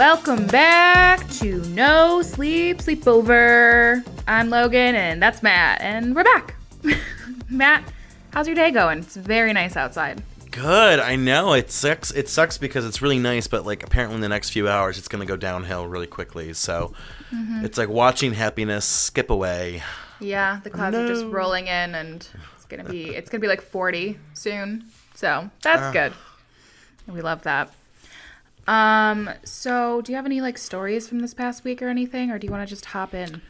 Welcome back to No Sleep Sleepover. I'm Logan and that's Matt and we're back. Matt, how's your day going? It's very nice outside. Good. I know it sucks. It sucks because it's really nice, but like apparently in the next few hours it's gonna go downhill really quickly. So It's like watching happiness skip away. Yeah, the clouds are just rolling in and it's gonna be like 40 soon. So that's good. We love that. So do you have any like stories from this past week or anything, or do you want to just hop in?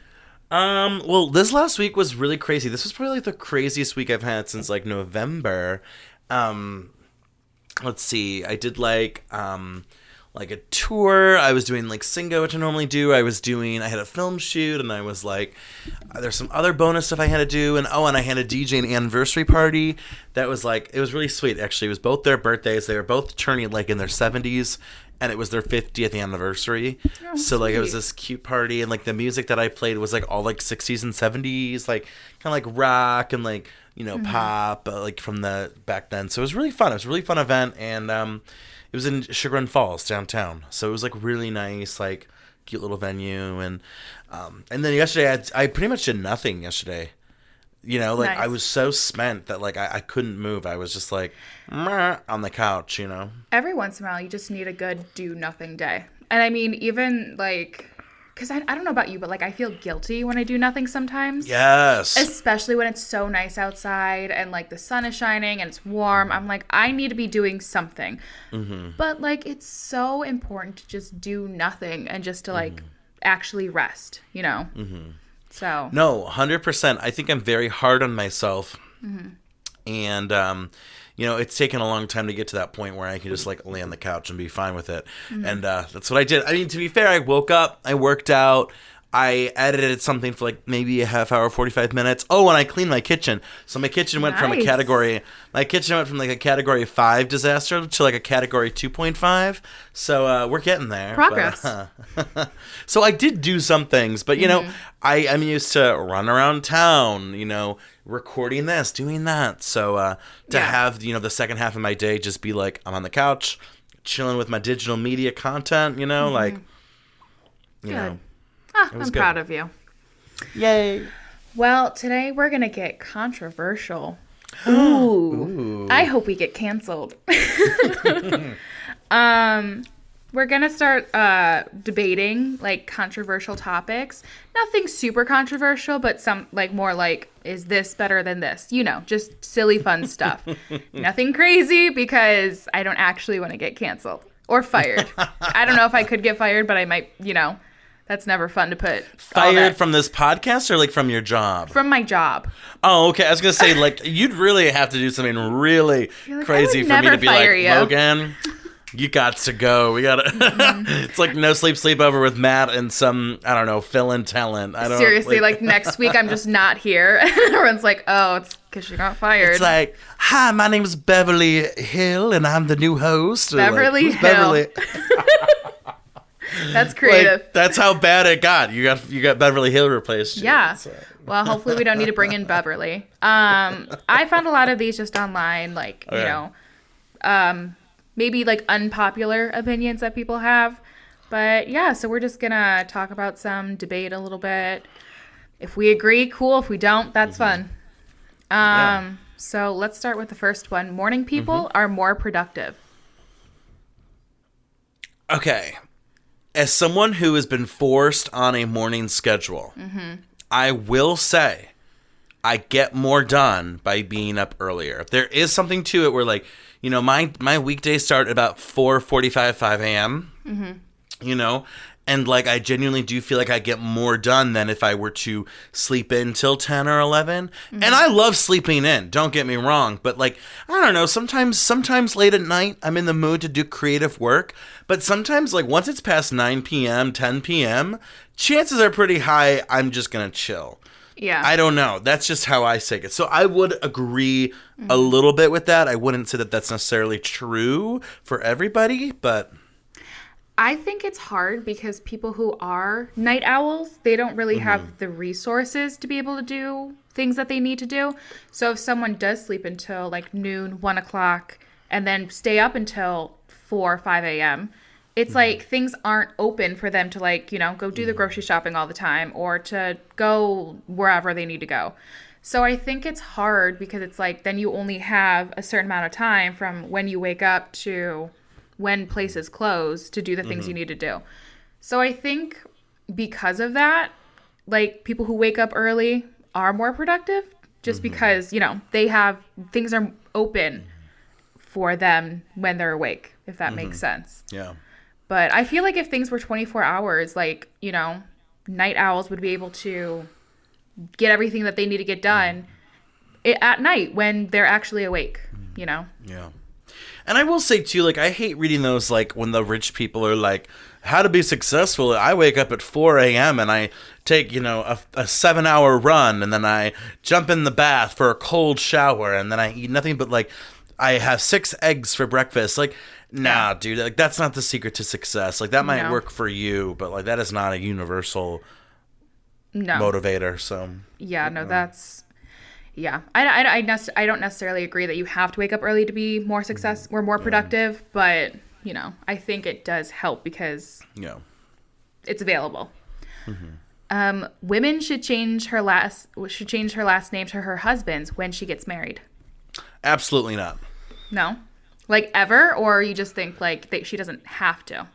Well, this last week was really crazy. This was probably like the craziest week I've had since like November. Let's see. I did like a tour. I was doing like Singo, which I normally do. I had a film shoot, and I was like, there's some other bonus stuff I had to do, and I had a DJ an anniversary party. That was like, it was really sweet. Actually, it was both their birthdays. They were both turning like in their 70s, and it was their 50th anniversary. Oh, so like sweet. it was this cute party, and like the music that I played was like all like 60s and 70s, like kind of like rock and like pop, like from the back then. So it was really fun. It was a really fun event, and it was in Sugar Run Falls downtown, so it was like really nice, like cute little venue, and then yesterday I pretty much did nothing yesterday. Like Nice. I was so spent that like I couldn't move. I was just like meh, on the couch, Every once in a while, you just need a good do nothing day. And I mean, even like, because I don't know about you, but like I feel guilty when I do nothing sometimes. Yes. Especially when it's so nice outside and like the sun is shining and it's warm. I'm like, I need to be doing something. Mm-hmm. But like, it's so important to just do nothing and just to like actually rest, Mm-hmm. So. No, 100%. I think I'm very hard on myself. And, it's taken a long time to get to that point where I can just like lay on the couch and be fine with it. And that's what I did. I mean, to be fair, I woke up, I worked out, I edited something for like maybe a half hour, 45 minutes. Oh, and I cleaned my kitchen. So my kitchen went from a category 5 disaster to like a category 2.5. So we're getting there. Progress. So I did do some things, but I'm used to run around town, recording this, doing that. So to have, the second half of my day just be like, I'm on the couch, chilling with my digital media content, like, Good. I'm proud of you. Yay. Well, today we're going to get controversial. Ooh. I hope we get canceled. We're going to start debating like controversial topics. Nothing super controversial, but some like more like, is this better than this? Just silly fun stuff. Nothing crazy because I don't actually want to get canceled or fired. I don't know if I could get fired, but I might, That's never fun to put. Fired from this podcast or like from your job? From my job. Oh, okay. I was going to say, like, you'd really have to do something really crazy for me to be like, Logan, you got to go. We got to. It's like No Sleep Sleepover with Matt and some, I don't know, fill-in talent. Seriously, like next week I'm just not here. Everyone's like, oh, it's because you got fired. It's like, hi, my name's Beverly Hill and I'm the new host. Beverly like, Hill. Beverly? That's creative. Like, that's how bad it got. You got Beverly Hill replaced. Yeah. So. Well, hopefully we don't need to bring in Beverly. I found a lot of these just online, like, maybe like unpopular opinions that people have. But yeah, so we're just going to talk about some, debate a little bit. If we agree, cool. If we don't, that's fun. So let's start with the first one. Morning people are more productive. Okay. As someone who has been forced on a morning schedule, I will say I get more done by being up earlier. There is something to it where, like, my weekdays start at about 4:45, 5 a.m., and, like, I genuinely do feel like I get more done than if I were to sleep in till 10 or 11. And I love sleeping in, don't get me wrong. But, like, I don't know, sometimes late at night, I'm in the mood to do creative work. But sometimes, like, once it's past 9 p.m., 10 p.m., chances are pretty high I'm just going to chill. Yeah. I don't know. That's just how I take it. So I would agree a little bit with that. I wouldn't say that that's necessarily true for everybody, but... I think it's hard because people who are night owls, they don't really have the resources to be able to do things that they need to do. So if someone does sleep until like noon, 1 o'clock, and then stay up until 4 or 5 a.m., it's like things aren't open for them to like, go do the grocery shopping all the time or to go wherever they need to go. So I think it's hard because it's like then you only have a certain amount of time from when you wake up to when places close to do the things you need to do. So I think because of that, like people who wake up early are more productive just because, they have things are open for them when they're awake, if that makes sense. Yeah. But I feel like if things were 24 hours, like, night owls would be able to get everything that they need to get done at night when they're actually awake, Yeah. And I will say, too, like, I hate reading those, like, when the rich people are like, how to be successful. I wake up at 4 a.m. and I take, a 7-hour run, and then I jump in the bath for a cold shower, and then I eat nothing but, like, I have 6 eggs for breakfast. Like, nah, dude, like, that's not the secret to success. Like, that might work for you, but, like, that is not a universal motivator, so. Yeah, no, that's... Yeah, I don't necessarily agree that you have to wake up early to be more more productive, but I think it does help because it's available. Women should change her last name to her husband's when she gets married. Absolutely not. No, like ever, or you just think like she doesn't have to.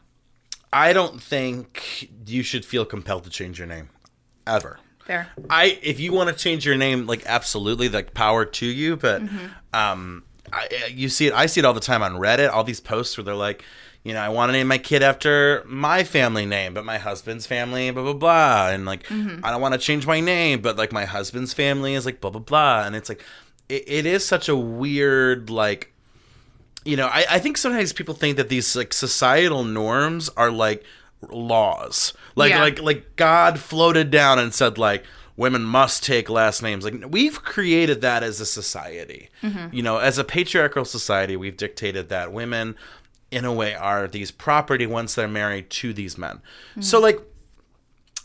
I don't think you should feel compelled to change your name ever. Fair. If you want to change your name, like absolutely, like power to you. But you see it. I see it all the time on Reddit. All these posts where they're like, I want to name my kid after my family name, but my husband's family, blah blah blah, and like I don't want to change my name, but like my husband's family is like blah blah blah, and it's like it is such a weird like. I think sometimes people think that these like societal norms are like laws, like God floated down and said like women must take last names. Like we've created that as a society, as a patriarchal society, we've dictated that women in a way are these property once they're married to these men. So like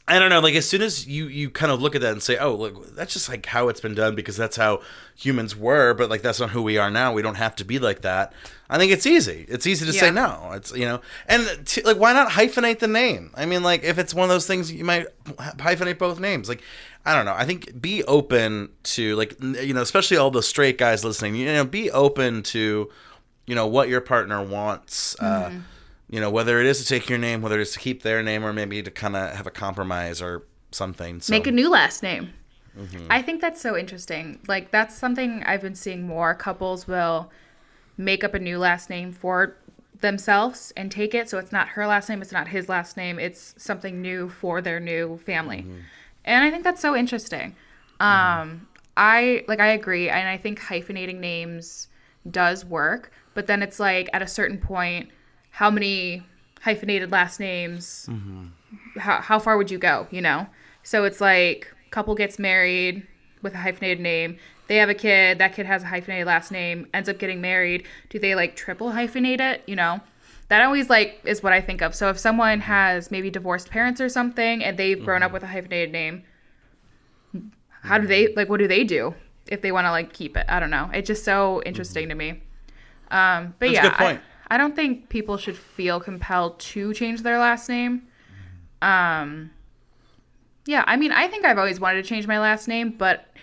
I don't know, like as soon as you kind of look at that and say, oh, look, that's just like how it's been done because that's how humans were, but like that's not who we are now. We don't have to be like that. I think it's easy. It's easy to say no. It's and like why not hyphenate the name? I mean, like if it's one of those things, you might hyphenate both names. Like I don't know. I think be open to like especially all the straight guys listening. Be open to what your partner wants. Whether it is to take your name, whether it's to keep their name, or maybe to kind of have a compromise or something. So. Make a new last name. I think that's so interesting. Like, that's something I've been seeing more. Couples will make up a new last name for themselves and take it. So it's not her last name. It's not his last name. It's something new for their new family. And I think that's so interesting. I agree. And I think hyphenating names does work. But then it's like at a certain point, how many hyphenated last names, how far would you go, So it's like couple gets married with a hyphenated name. They have a kid. That kid has a hyphenated last name, ends up getting married. Do they like triple hyphenate it, That always like is what I think of. So if someone has maybe divorced parents or something and they've grown up with a hyphenated name, how do they, like what do they do if they want to like keep it? I don't know. It's just so interesting to me. But that's a good point. I don't think people should feel compelled to change their last name. I mean, I think I've always wanted to change my last name, but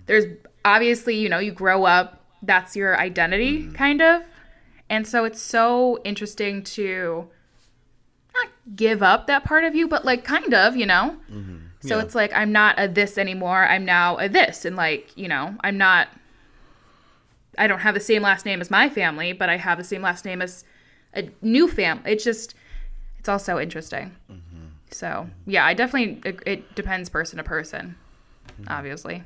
there's obviously, you grow up, that's your identity, kind of. And so it's so interesting to not give up that part of you, but like kind of, So it's like, I'm not a this anymore. I'm now a this. And like, I don't have the same last name as my family, but I have the same last name as a new family. It's all so interesting. So, yeah, it depends person to person, obviously.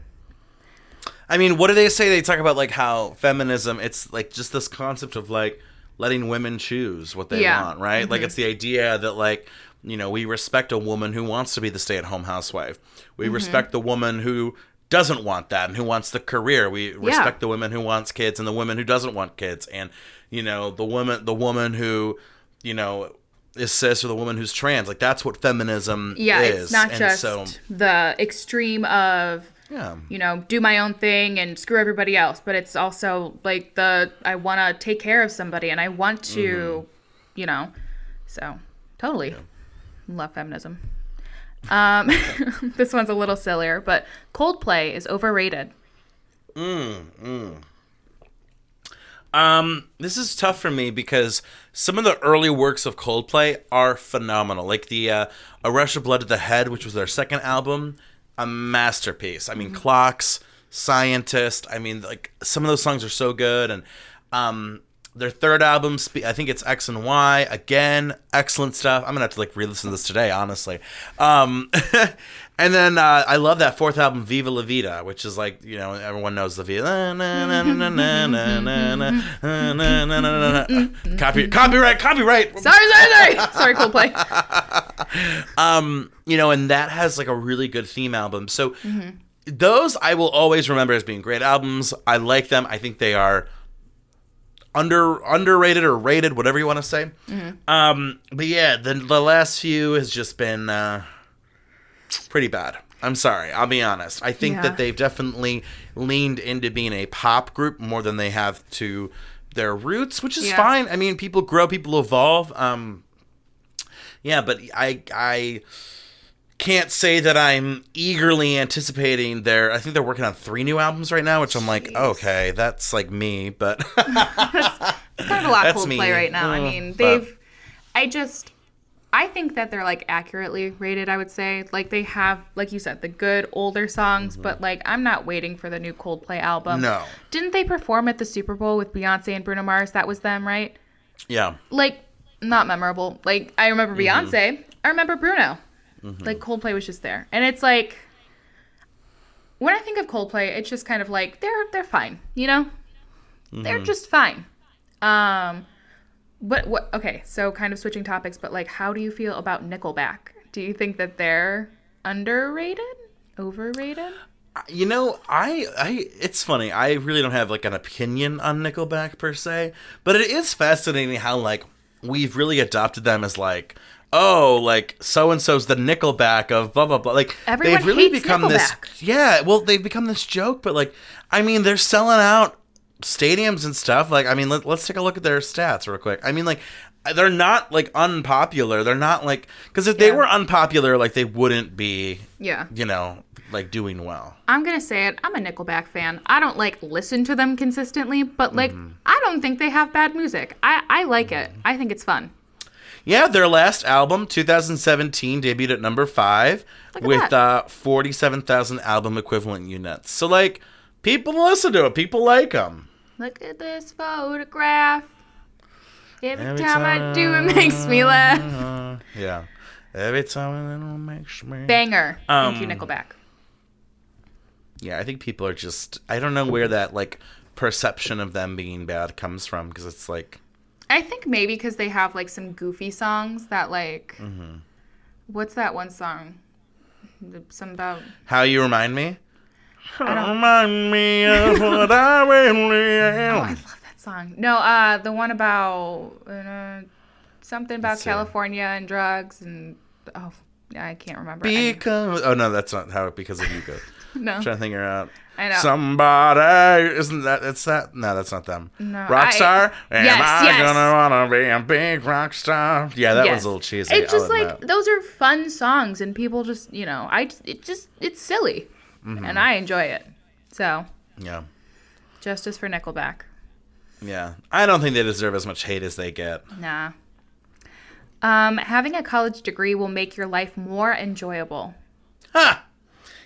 I mean, what do they say? They talk about, like, how feminism, it's, like, just this concept of, like, letting women choose what they want, right? Like, it's the idea that, like, we respect a woman who wants to be the stay-at-home housewife. We respect the woman who doesn't want that and who wants the career. We respect the woman who wants kids and the woman who doesn't want kids, and the woman who is cis or the woman who's trans. Like that's what feminism is. It's not just the extreme of do my own thing and screw everybody else, but it's also like I want to take care of somebody and I want to So, totally. Love feminism. This one's a little sillier, but Coldplay is overrated. This is tough for me because some of the early works of Coldplay are phenomenal. Like the A Rush of Blood to the Head, which was their second album, a masterpiece. I mean, Clocks, Scientist. I mean, like some of those songs are so good. And their third album, I think it's X and Y. Again, excellent stuff. I'm gonna have to like re-listen to this today, honestly. And then I love that fourth album, Viva La Vida, which is like, you know, everyone knows the Viva. Copyright. Sorry, Coldplay. You know, and that has like a really good theme album. So those I will always remember as being great albums. I like them. I think they are underrated or rated, whatever you want to say. But yeah, the last few has just been pretty bad. I'm sorry. I'll be honest. I think that they've definitely leaned into being a pop group more than they have to their roots, which is fine. I mean, people grow, people evolve. Yeah, but I can't say that I'm eagerly anticipating I think they're working on 3 new albums right now, which I'm like, okay, that's like me, but it's kind of a lot of Coldplay right now. I mean, I think that they're like accurately rated, I would say. Like they have, like you said, the good older songs, but like I'm not waiting for the new Coldplay album. No. Didn't they perform at the Super Bowl with Beyonce and Bruno Mars? That was them, right? Yeah. Like, not memorable. Like, I remember Beyonce. I remember Bruno. Like, Coldplay was just there. And it's like, when I think of Coldplay, it's just kind of like, they're fine, you know? They're just fine. But what? Okay, so kind of switching topics, but like, how do you feel about Nickelback? Do you think that they're underrated? Overrated? You know, it's funny. I really don't have like an opinion on Nickelback per se, but it is fascinating how like we've really adopted them as like, oh, like so and so's the Nickelback of blah blah blah. Like everyone they've really hates become Nickelback. this. Yeah, well, they've become this joke, but like, I mean, they're selling out stadiums and stuff. Like, I mean, let's take a look at their stats real quick. I mean, like, they're not like unpopular. They're not like, because if they were unpopular, like they wouldn't be, you know, like doing well. I'm gonna say it. I'm a Nickelback fan. I don't like listen to them consistently, but like I don't think they have bad music. I like it. I think it's fun. Yeah, their last album, 2017, debuted at number 5 with 47,000 album equivalent units. So like, people listen to it. People like them. Look at this photograph. Every time I do, it makes me laugh. Yeah. Every time it makes me... Banger. Thank you, Nickelback. Yeah, I think people are just... I don't know where that, like, perception of them being bad comes from, because it's like... I think maybe because they have, like, some goofy songs that, like... What's that one song? Some about... How You Remind Me? Remind me of what I really am. Oh, I love that song. No, the one about something about California and drugs and I can't remember. Because no, that's not how Because of You goes. No, I'm trying to figure out. I know. Somebody isn't that? It's that? No, that's not them. No, Rockstar. Yes, Am I gonna wanna be a big rock star? Yeah, that was a little cheesy. It's just like those are fun songs, and people just it's silly. And I enjoy it. So, yeah. Justice for Nickelback. Yeah. I don't think they deserve as much hate as they get. Nah. Having a college degree will make your life more enjoyable. Huh.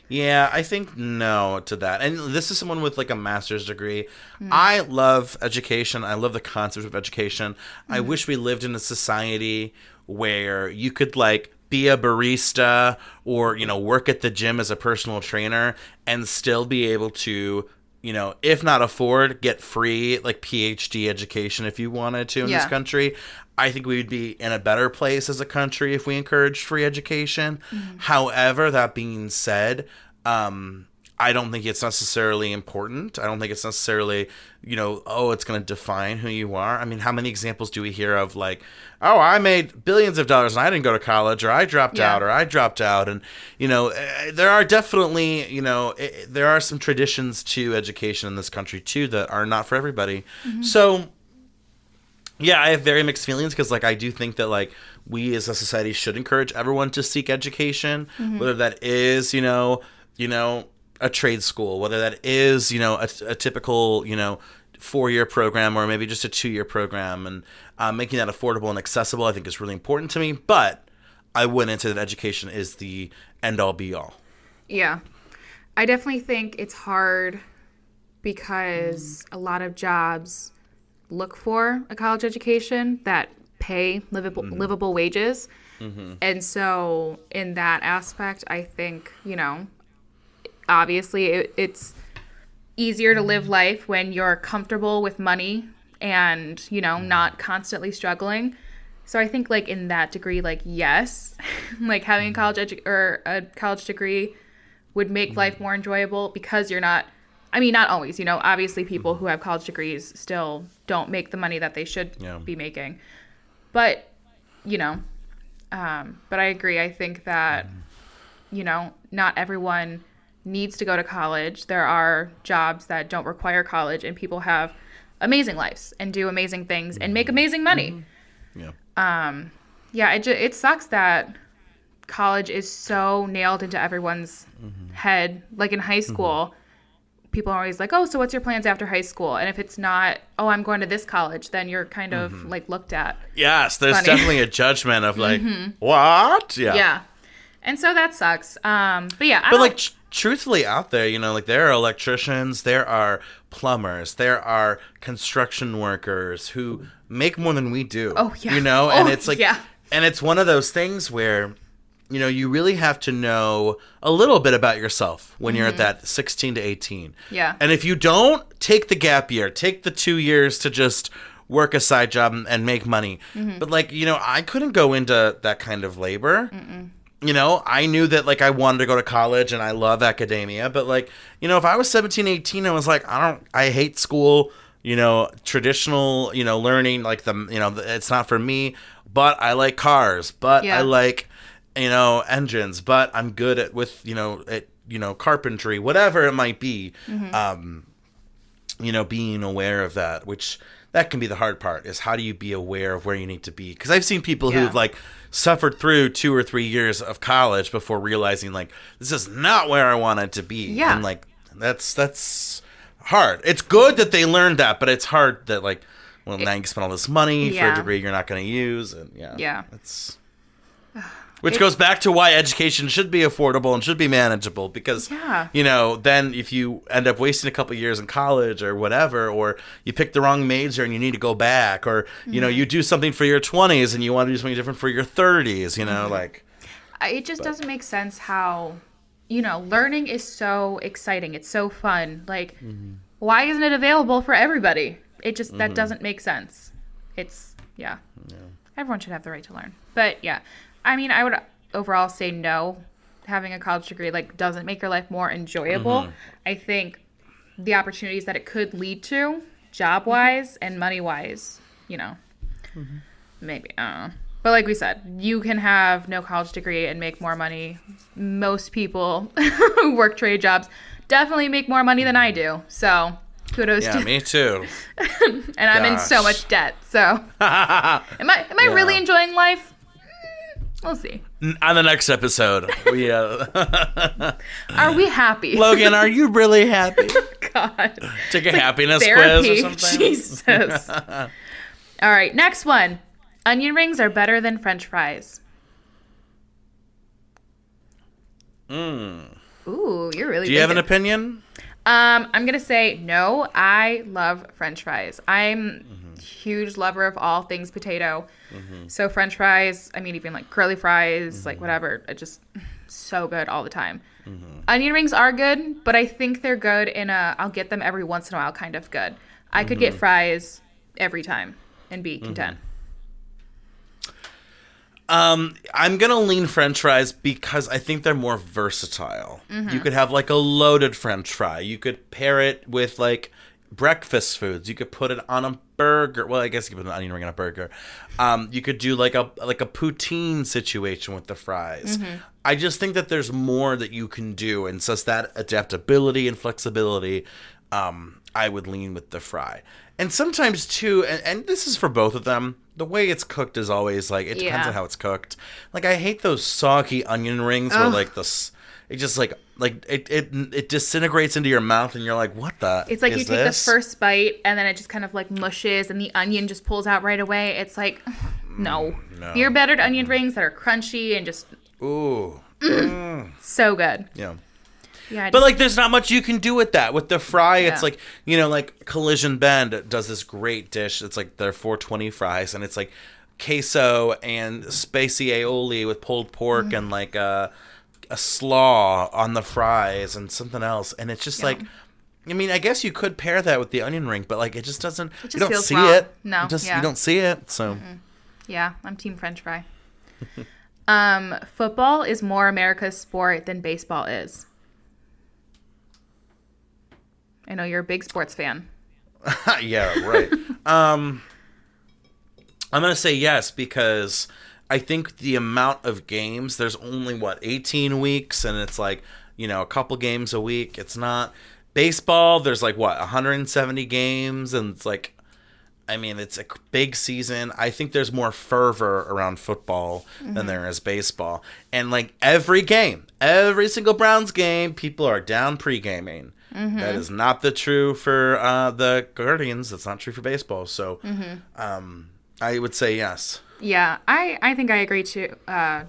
Yeah, I think no to that. And this is someone with like a master's degree. I love education. I love the concept of education. I wish we lived in a society where you could like be a barista or, you know, work at the gym as a personal trainer and still be able to, you know, if not afford, get free, like, PhD education if you wanted to in this country. I think we would be in a better place as a country if we encouraged free education. However, that being said, I don't think it's necessarily important. I don't think it's necessarily, you know, it's going to define who you are. I mean, how many examples do we hear of like, oh, I made billions of dollars and I didn't go to college, or I dropped out, or I dropped out. And, you know, there are definitely, you know, there are some traditions to education in this country too that are not for everybody. So Yeah, I have very mixed feelings because, like, I do think that, like, we as a society should encourage everyone to seek education, whether that is, a trade school, whether that is, a typical, 4-year program or maybe just a 2-year program, and making that affordable and accessible, I think is really important to me. But I wouldn't say that education is the end-all, be-all. Yeah. I definitely think it's hard because a lot of jobs look for a college education that pay livable wages. And so in that aspect, I think, obviously it's easier to live life when you're comfortable with money and, not constantly struggling. So I think, like, in that degree, like, yes, like having a college degree would make life more enjoyable because you're not, not always, obviously people who have college degrees still don't make the money that they should be making. But, but I agree. I think that, not everyone needs to go to college. There are jobs that don't require college, and people have amazing lives and do amazing things and make amazing money. It sucks that college is so nailed into everyone's head. Like in high school, people are always like, oh, so what's your plans after high school? And if it's not, oh, I'm going to this college, then you're kind of like looked at. Yes, there's funny. Definitely a judgment of like, what? Yeah. And so that sucks. But yeah. Truthfully out there, like there are electricians, there are plumbers, there are construction workers who make more than we do. Oh, yeah. And it's like, and it's one of those things where, you really have to know a little bit about yourself when you're at that 16 to 18. Yeah. And if you don't, take the gap year, take the 2 years to just work a side job and make money. But I couldn't go into that kind of labor. I knew that, like, I wanted to go to college and I love academia, but, like, if I was 17, 18, I was like, I hate school, traditional, learning, like, it's not for me, but I like cars, but I like, engines, but I'm good with carpentry, whatever it might be, being aware of that, which that can be the hard part, is how do you be aware of where you need to be? Because I've seen people who've, like, suffered through 2 or 3 years of college before realizing, like, this is not where I wanted to be. Yeah. And, like, that's hard. It's good that they learned that, but it's hard that, like, well, now you spend all this money for a degree you're not going to use. And it's... Which goes back to why education should be affordable and should be manageable, because, then if you end up wasting a couple years in college or whatever, or you pick the wrong major and you need to go back, or, you do something for your 20s and you want to do something different for your 30s, like... It just doesn't make sense how, learning is so exciting. It's so fun. Like, why isn't it available for everybody? It just, that doesn't make sense. It's, everyone should have the right to learn. But, I would overall say no. Having a college degree, like, doesn't make your life more enjoyable. I think the opportunities that it could lead to, job-wise and money-wise, maybe, I don't know. But like we said, you can have no college degree and make more money. Most people who work trade jobs definitely make more money than I do. So kudos to me too. And I'm in so much debt. So am I really enjoying life? We'll see. On the next episode, we are we happy? Logan, are you really happy? God. Take a happiness quiz or something. Jesus. All right, next one. Onion rings are better than French fries. Ooh, you're really. Do you have an opinion? I'm gonna say no. I love French fries. I'm a huge lover of all things potato. So French fries, even like curly fries, like whatever, it just so good all the time. Onion rings are good, but I think they're good in I'll get them every once in a while kind of good. I could get fries every time and be content. I'm going to lean French fries because I think they're more versatile. You could have like a loaded French fry. You could pair it with like breakfast foods. You could put it on a burger. Well, I guess you could put an onion ring on a burger. You could do like a poutine situation with the fries. I just think that there's more that you can do, and so that adaptability and flexibility, I would lean with the fry. And sometimes too, and this is for both of them, the way it's cooked is always like, it depends on how it's cooked. Like, I hate those soggy onion rings where like it just like it disintegrates into your mouth and you're like, what the It's like you take the first bite and then it just kind of like mushes and the onion just pulls out right away. It's like, no. Beer battered onion rings that are crunchy and just so good. Yeah. Yeah, but like, there's not much you can do with that. With the fry, it's like, you know, like Collision Bend does this great dish. It's like their 420 fries, and it's like queso and spicy aioli with pulled pork and like a slaw on the fries and something else. And it's just like, I mean, I guess you could pair that with the onion ring, but like, it just doesn't. It just you don't feels see wrong. it. No, you don't see it. So. Yeah, I'm team French fry. Football is more America's sport than baseball is. I know you're a big sports fan. Yeah, right. I'm going to say yes, because I think the amount of games, there's only, 18 weeks, and it's like, you know, a couple games a week. It's not. Baseball, there's like, 170 games, and it's like, I mean, it's a big season. I think there's more fervor around football than there is baseball. And like, every single Browns game, people are down pre-gaming. That is not true for the Guardians. That's not true for baseball. So I would say yes. Yeah, I think I agree too. I'm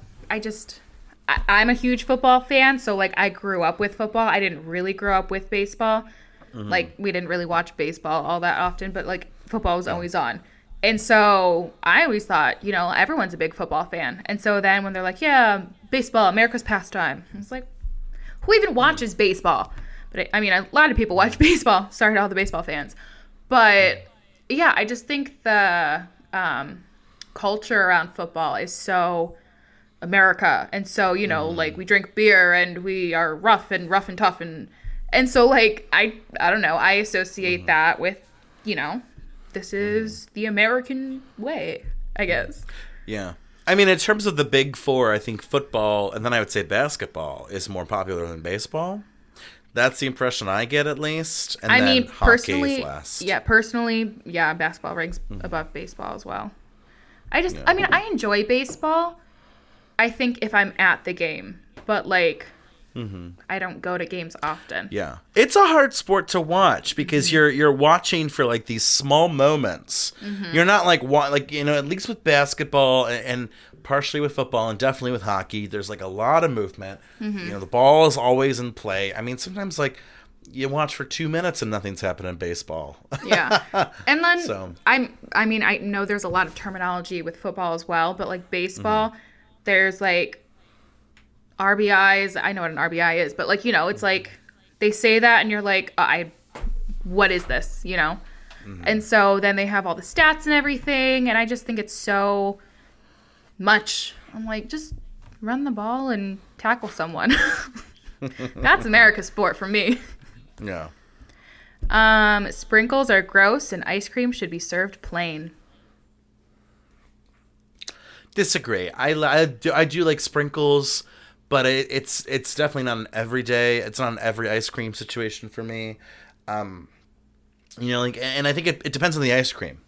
a huge football fan. So like, I grew up with football. I didn't really grow up with baseball. Like, we didn't really watch baseball all that often, but like, football was always on. And so I always thought, you know, everyone's a big football fan. And so then when they're like, yeah, baseball, America's pastime, I was like, who even watches baseball? But I mean, a lot of people watch baseball. Sorry to all the baseball fans. But yeah, I just think the culture around football is so America. And so, you know, like, we drink beer and we are rough and tough. And so, like, I don't know. I associate that with, you know, this is the American way, I guess. Yeah. I mean, in terms of the big four, I think football, and then I would say basketball, is more popular than baseball. That's the impression I get, at least. And I then mean, personally, hockey is last. Yeah, basketball ranks above baseball as well. I mean, I enjoy baseball, I think, if I'm at the game. But, like, I don't go to games often. Yeah. It's a hard sport to watch because you're watching for like these small moments. You're not like, you know, at least with basketball and partially with football and definitely with hockey, there's like a lot of movement. You know, the ball is always in play. I mean, sometimes like you watch for 2 minutes and nothing's happening in baseball. Yeah. And then I mean, I know there's a lot of terminology with football as well, but like baseball, there's like RBIs. I know what an RBI is, but like, you know, it's like they say that and you're like, what is this, you know? And so then they have all the stats and everything, and I just think it's so much. I'm like, just run the ball and tackle someone. That's America's sport for me. Yeah. Sprinkles are gross and ice cream should be served plain. Disagree. I do like sprinkles, but it's definitely not an everyday. It's not an every ice cream situation for me. You know, like, and I think it depends on the ice cream.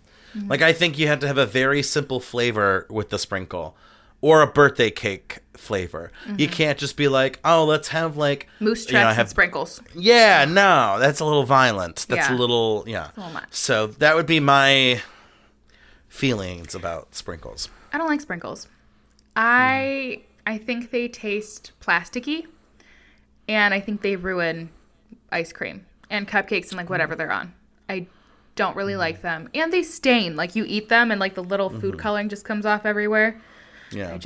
Like, I think you have to have a very simple flavor with the sprinkle, or a birthday cake flavor. You can't just be like, oh, let's have like moose tracks and sprinkles. Yeah, no, that's a little violent. That's a little, It's a little much. So that would be my feelings about sprinkles. I don't like sprinkles. I think they taste plasticky, and I think they ruin ice cream and cupcakes and like whatever they're on. I don't really like them, and they stain. Like, you eat them and like the little food coloring just comes off everywhere. Yeah.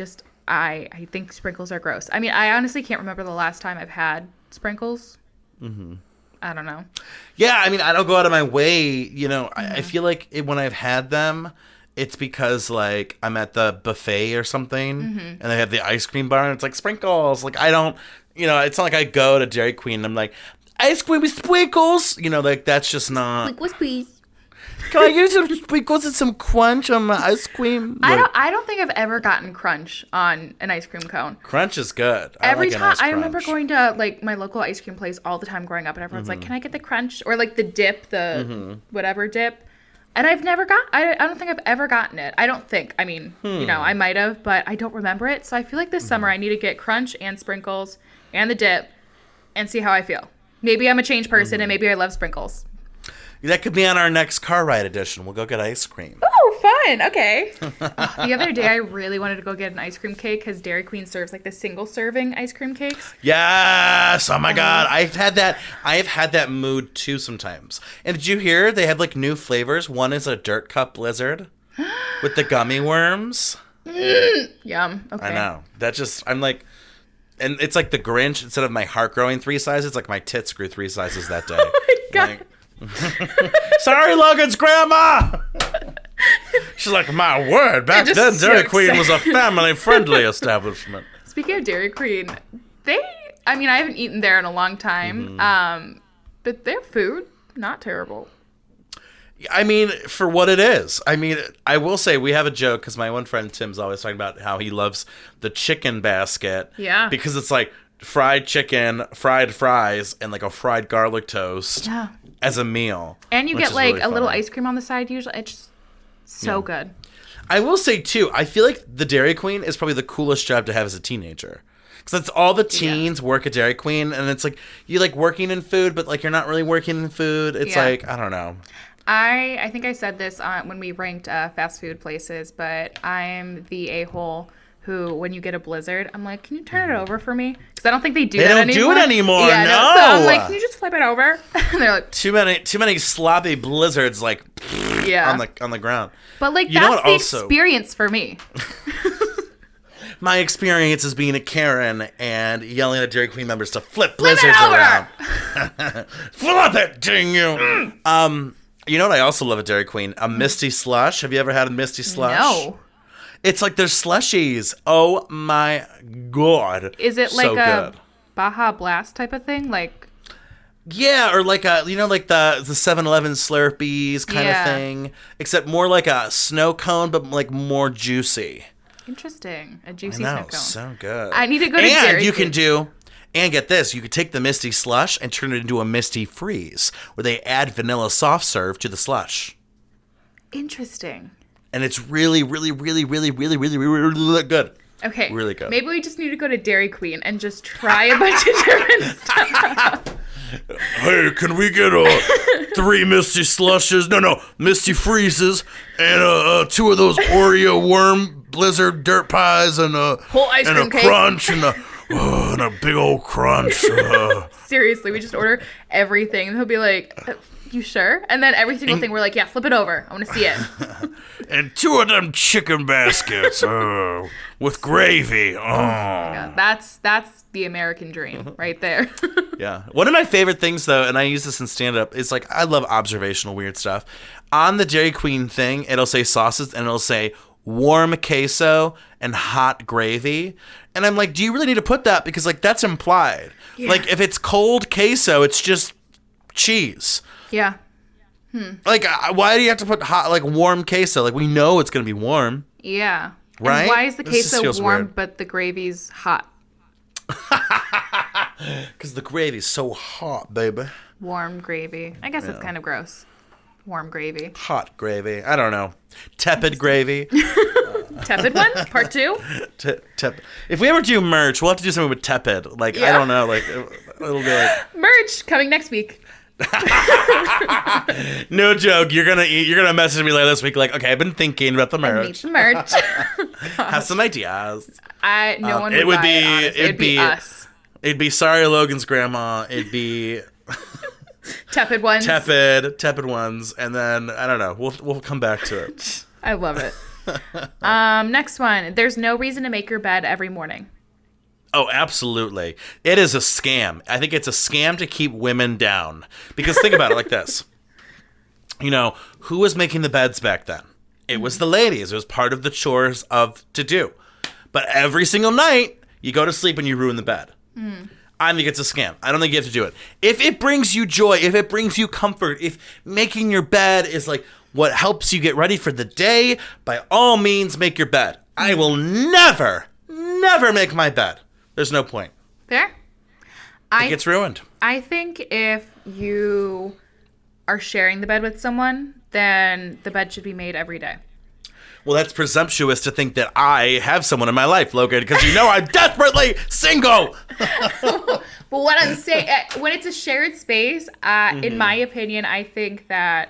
I think sprinkles are gross. I mean, I honestly can't remember the last time I've had sprinkles. I don't know. Yeah, I mean, I don't go out of my way. You know, I feel like when I've had them, it's because, like, I'm at the buffet or something, and they have the ice cream bar, and it's like, sprinkles. Like, I don't, you know, it's not like I go to Dairy Queen and I'm like, ice cream with sprinkles. You know, like, that's just not. Sprinkles, please. Can I get some sprinkles and some crunch on my ice cream? Like, I don't think I've ever gotten crunch on an ice cream cone. Crunch is good. Every time I remember going to like my local ice cream place all the time growing up, and everyone's like, "Can I get the crunch?" Or like the dip, the whatever dip. And I don't think I've ever gotten it. I don't think. I mean, I might have, but I don't remember it. So I feel like this summer I need to get crunch and sprinkles and the dip and see how I feel. Maybe I'm a changed person and maybe I love sprinkles. That could be on our next car ride edition. We'll go get ice cream. Oh, fun. Okay. The other day, I really wanted to go get an ice cream cake because Dairy Queen serves like the single serving ice cream cakes. Yes. Oh my God. I've had that mood too sometimes. And did you hear they have like new flavors? One is a dirt cup blizzard with the gummy worms. Yum. Okay. I know. I'm like, and it's like the Grinch. Instead of my heart growing 3 sizes, it's like my tits grew 3 sizes that day. Oh my God. Like, sorry, Logan's grandma. She's like, my word, back then Dairy Queen was a family-friendly establishment. Speaking of Dairy Queen, I haven't eaten there in a long time, but their food, not terrible. I mean, for what it is. I mean, I will say we have a joke because my one friend Tim's always talking about how he loves the chicken basket. Yeah. Because it's like fried chicken, fried fries, and like a fried garlic toast as a meal. And you get like really a little ice cream on the side usually. It's just so good. I will say too, I feel like the Dairy Queen is probably the coolest job to have as a teenager. Because that's all the teens work at Dairy Queen, and it's like you like working in food, but like you're not really working in food. It's like, I don't know. I think I said this when we ranked fast food places, but I'm the a-hole who, when you get a blizzard, I'm like, can you turn it over for me? Because I don't think they do that anymore. They don't do it anymore, yeah, no. So I'm like, can you just flip it over? And they're like, too many sloppy blizzards, like, on the ground. But like, that's the experience for me. My experience is being a Karen and yelling at Dairy Queen members to flip blizzards around. Flip it, dang you. You know what I also love at Dairy Queen? A Misty Slush. Have you ever had a Misty Slush? No. It's like they're slushies. Oh my God. Is it like a Baja Blast type of thing? Like, yeah, or like the 7-Eleven Slurpees kind of thing. Except more like a snow cone, but like more juicy. Interesting. A juicy snow cone. So good. I need to go to Dairy Queen. And get this, you could take the Misty Slush and turn it into a Misty Freeze, where they add vanilla soft serve to the slush. Interesting. And it's really, really, really, really, really, really, really, really good. Okay. Really good. Maybe we just need to go to Dairy Queen and just try a bunch of different stuff. Hey, can we get 3 Misty Slushes? No, Misty Freezes and 2 of those Oreo worm blizzard dirt pies and whole ice cream cake. Crunch and a big old crunch. Seriously, we just order everything. And he'll be like, you sure? And then every single thing we're like, yeah, flip it over. I want to see it. And 2 of them chicken baskets with gravy. Oh. Yeah, that's the American dream right there. Yeah. One of my favorite things, though, and I use this in stand-up, is like I love observational weird stuff. On the Dairy Queen thing, it'll say sauces, and it'll say warm queso and hot gravy. And I'm like, do you really need to put that? Because, like, that's implied. Yeah. Like, if it's cold queso, it's just cheese. Yeah. Like, why do you have to put hot, like, warm queso? Like, we know it's going to be warm. Yeah. Right? And why is the queso warm, weird. But the gravy's hot? Because the gravy's so hot, baby. Warm gravy. I guess it's kind of gross. Warm gravy. Hot gravy. I don't know. Tepid gravy. Tepid ones? Part 2? If we ever do merch, we'll have to do something with tepid. Like, I don't know. Like, it'll be like... Merch coming next week. No joke. You're gonna message me later this week like, okay, I've been thinking about the merch. I need some merch. Have some ideas. No one would buy it, it'd be us. It'd be sorry Logan's grandma. It'd be... Tepid ones. Tepid ones, and then I don't know. We'll come back to it. I love it. Next one. There's no reason to make your bed every morning. Oh, absolutely. It is a scam. I think it's a scam to keep women down. Because think about it like this. You know, who was making the beds back then? It was the ladies. It was part of the chores to do. But every single night, you go to sleep and you ruin the bed. I think it's a scam. I don't think you have to do it. If it brings you joy, if it brings you comfort, if making your bed is like what helps you get ready for the day, by all means, make your bed. I will never make my bed. There's no point. Fair. It gets ruined. I think if you are sharing the bed with someone, then the bed should be made every day. Well, that's presumptuous to think that I have someone in my life, Logan, because you know I'm desperately single. But what I'm saying, when it's a shared space, in my opinion, I think that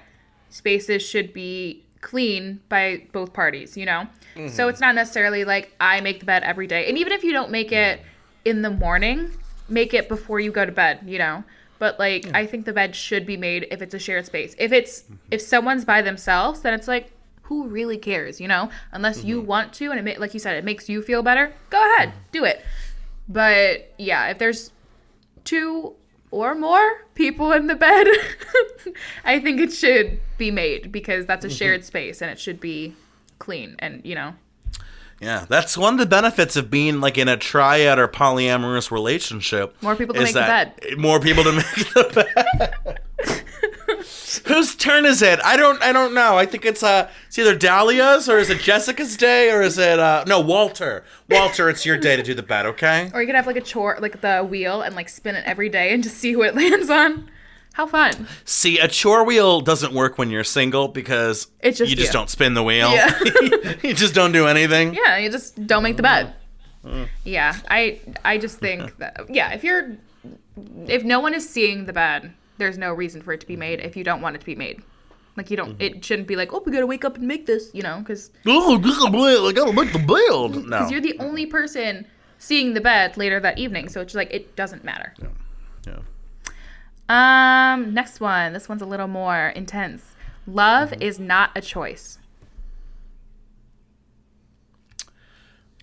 spaces should be clean by both parties, you know? So it's not necessarily like I make the bed every day. And even if you don't make it in the morning, make it before you go to bed, you know? But like, I think the bed should be made if it's a shared space. If someone's by themselves, then it's like, who really cares, you know? Unless you want to, and like you said, it makes you feel better, go ahead, do it. But yeah, if there's 2 or more people in the bed, I think it should be made because that's a shared space and it should be clean and, you know. Yeah, that's one of the benefits of being like in a triad or polyamorous relationship. More people to make the bed. More people to make the bed. Whose turn is it? I don't know. I think it's either Dahlia's or is it Jessica's day or is it no, Walter. Walter, it's your day to do the bed, okay? Or you could have like a chore, like the wheel and like spin it every day and just see who it lands on. How fun. See, a chore wheel doesn't work when you're single because you just don't spin the wheel. Yeah. You just don't do anything. Yeah, you just don't make the bed. Yeah, I just think that, yeah, if no one is seeing the bed, there's no reason for it to be made if you don't want it to be made. Like, you don't, it shouldn't be like, oh, we gotta wake up and make this, you know, because... Oh, I gotta make the bed. No. Because you're the only person seeing the bed later that evening, so it's like, it doesn't matter. Yeah. Next one. This one's a little more intense. Love is not a choice.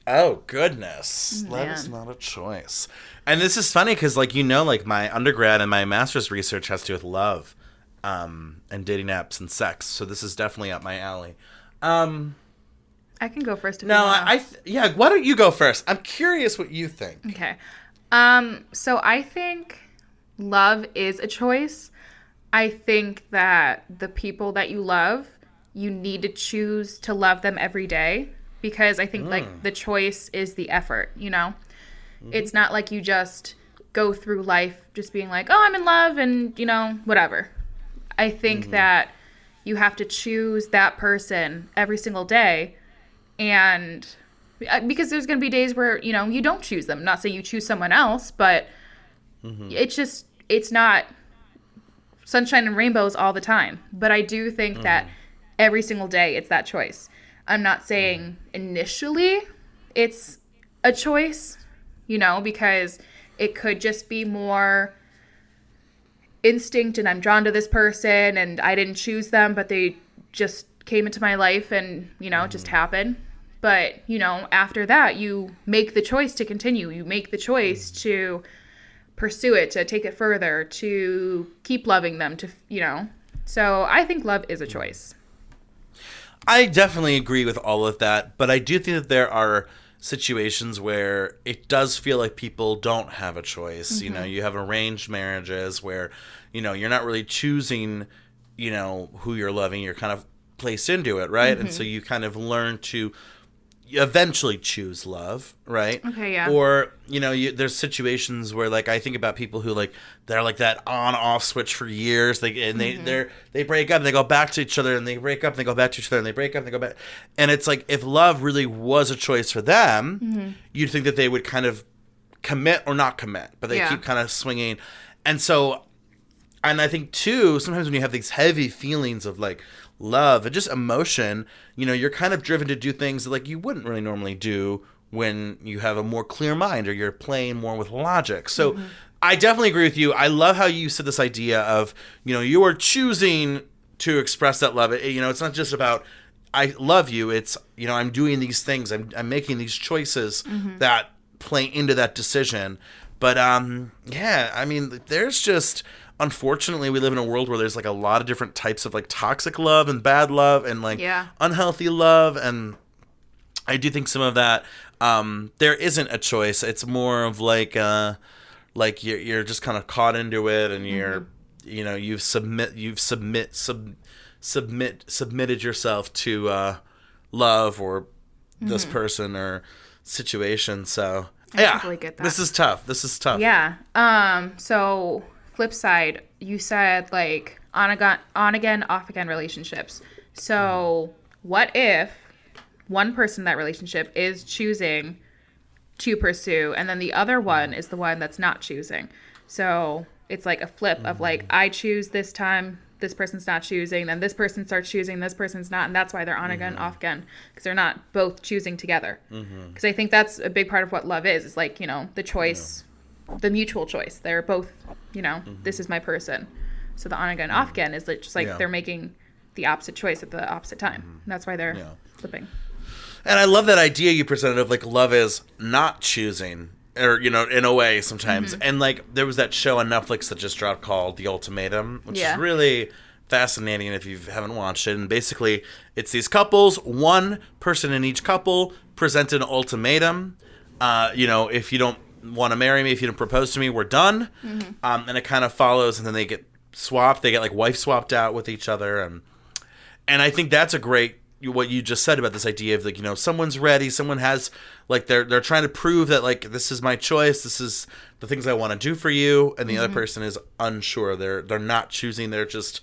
Oh, goodness. Love is not a choice. And this is funny because, like, you know, like, my undergrad and my master's research has to do with love and dating apps and sex. So this is definitely up my alley. I can go first if you No, want. yeah, why don't you go first? I'm curious what you think. Okay. So I think love is a choice. I think that the people that you love, you need to choose to love them every day. Because I think, like, the choice is the effort, you know? It's not like you just go through life just being like, oh, I'm in love and, you know, whatever. I think that you have to choose that person every single day. And because there's going to be days where, you know, you don't choose them. I'm not saying you choose someone else, but it's not sunshine and rainbows all the time. But I do think that every single day it's that choice. I'm not saying initially it's a choice, you know, because it could just be more instinct and I'm drawn to this person and I didn't choose them, but they just came into my life and, you know, it just happened. But, you know, after that, you make the choice to continue. You make the choice to pursue it, to take it further, to keep loving them, to, you know. So I think love is a choice. I definitely agree with all of that, but I do think that there are situations where it does feel like people don't have a choice. You know, you have arranged marriages where, you know, you're not really choosing, you know, who you're loving. You're kind of placed into it, right? And so you kind of learn to eventually choose love, right? Okay, yeah. Or, you know, there's situations where, like, I think about people who, like, they're like that on-off switch for years. They break up and they go back to each other and they break up and they go back to each other and they break up and they go back. And it's like, if love really was a choice for them, you'd think that they would kind of commit or not commit, but they keep kind of swinging. And so, and I think too, sometimes when you have these heavy feelings of, like, love and just emotion, you know, you're kind of driven to do things that, like, you wouldn't really normally do when you have a more clear mind or you're playing more with logic. So I definitely agree with you. I love how you said this idea of, you know, you are choosing to express that love. You know, it's not just about I love you. It's, you know, I'm doing these things. I'm making these choices that play into that decision. But yeah, I mean, there's just, unfortunately, we live in a world where there's, like, a lot of different types of, like, toxic love and bad love and, like, unhealthy love. And I do think some of that, there isn't a choice. It's more of, like you're just kind of caught into it and you're, you know, you've submitted yourself to love or this person or situation. So, I totally get that. This is tough. Yeah. So... flip side, you said, like, on again, off again relationships. So what if one person in that relationship is choosing to pursue, and then the other one is the one that's not choosing? So it's like a flip of like, I choose this time, this person's not choosing, then this person starts choosing, this person's not, and that's why they're on again, off again, because they're not both choosing together. Because I think that's a big part of what love is like, you know, the choice, the mutual choice. They're both, you know, this is my person. So the on again, off again is just like they're making the opposite choice at the opposite time. And that's why they're flipping. And I love that idea you presented of like love is not choosing, or, you know, in a way sometimes. And like there was that show on Netflix that just dropped called The Ultimatum, which is really fascinating if you haven't watched it. And basically it's these couples, one person in each couple presented an ultimatum. You know, if you don't want to marry me, if you don't propose to me, we're done. And it kind of follows, and then they get swapped. They get like wife swapped out with each other. And I think that's a great, what you just said about this idea of like, you know, someone's ready, someone has like they're trying to prove that like this is my choice, this is the things I want to do for you, and the other person is unsure. They're not choosing, they're just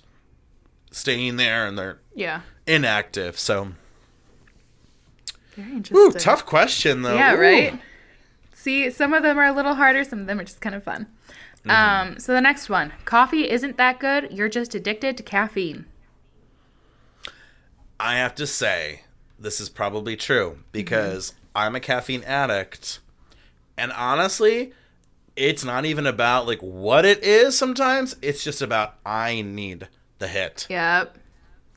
staying there, and they're inactive. So very interesting. Tough question though. Yeah, right. See, some of them are a little harder, some of them are just kind of fun. So the next one, coffee isn't that good, you're just addicted to caffeine. I have to say, this is probably true, because I'm a caffeine addict, and honestly, it's not even about like what it is sometimes, it's just about I need the hit. Yep.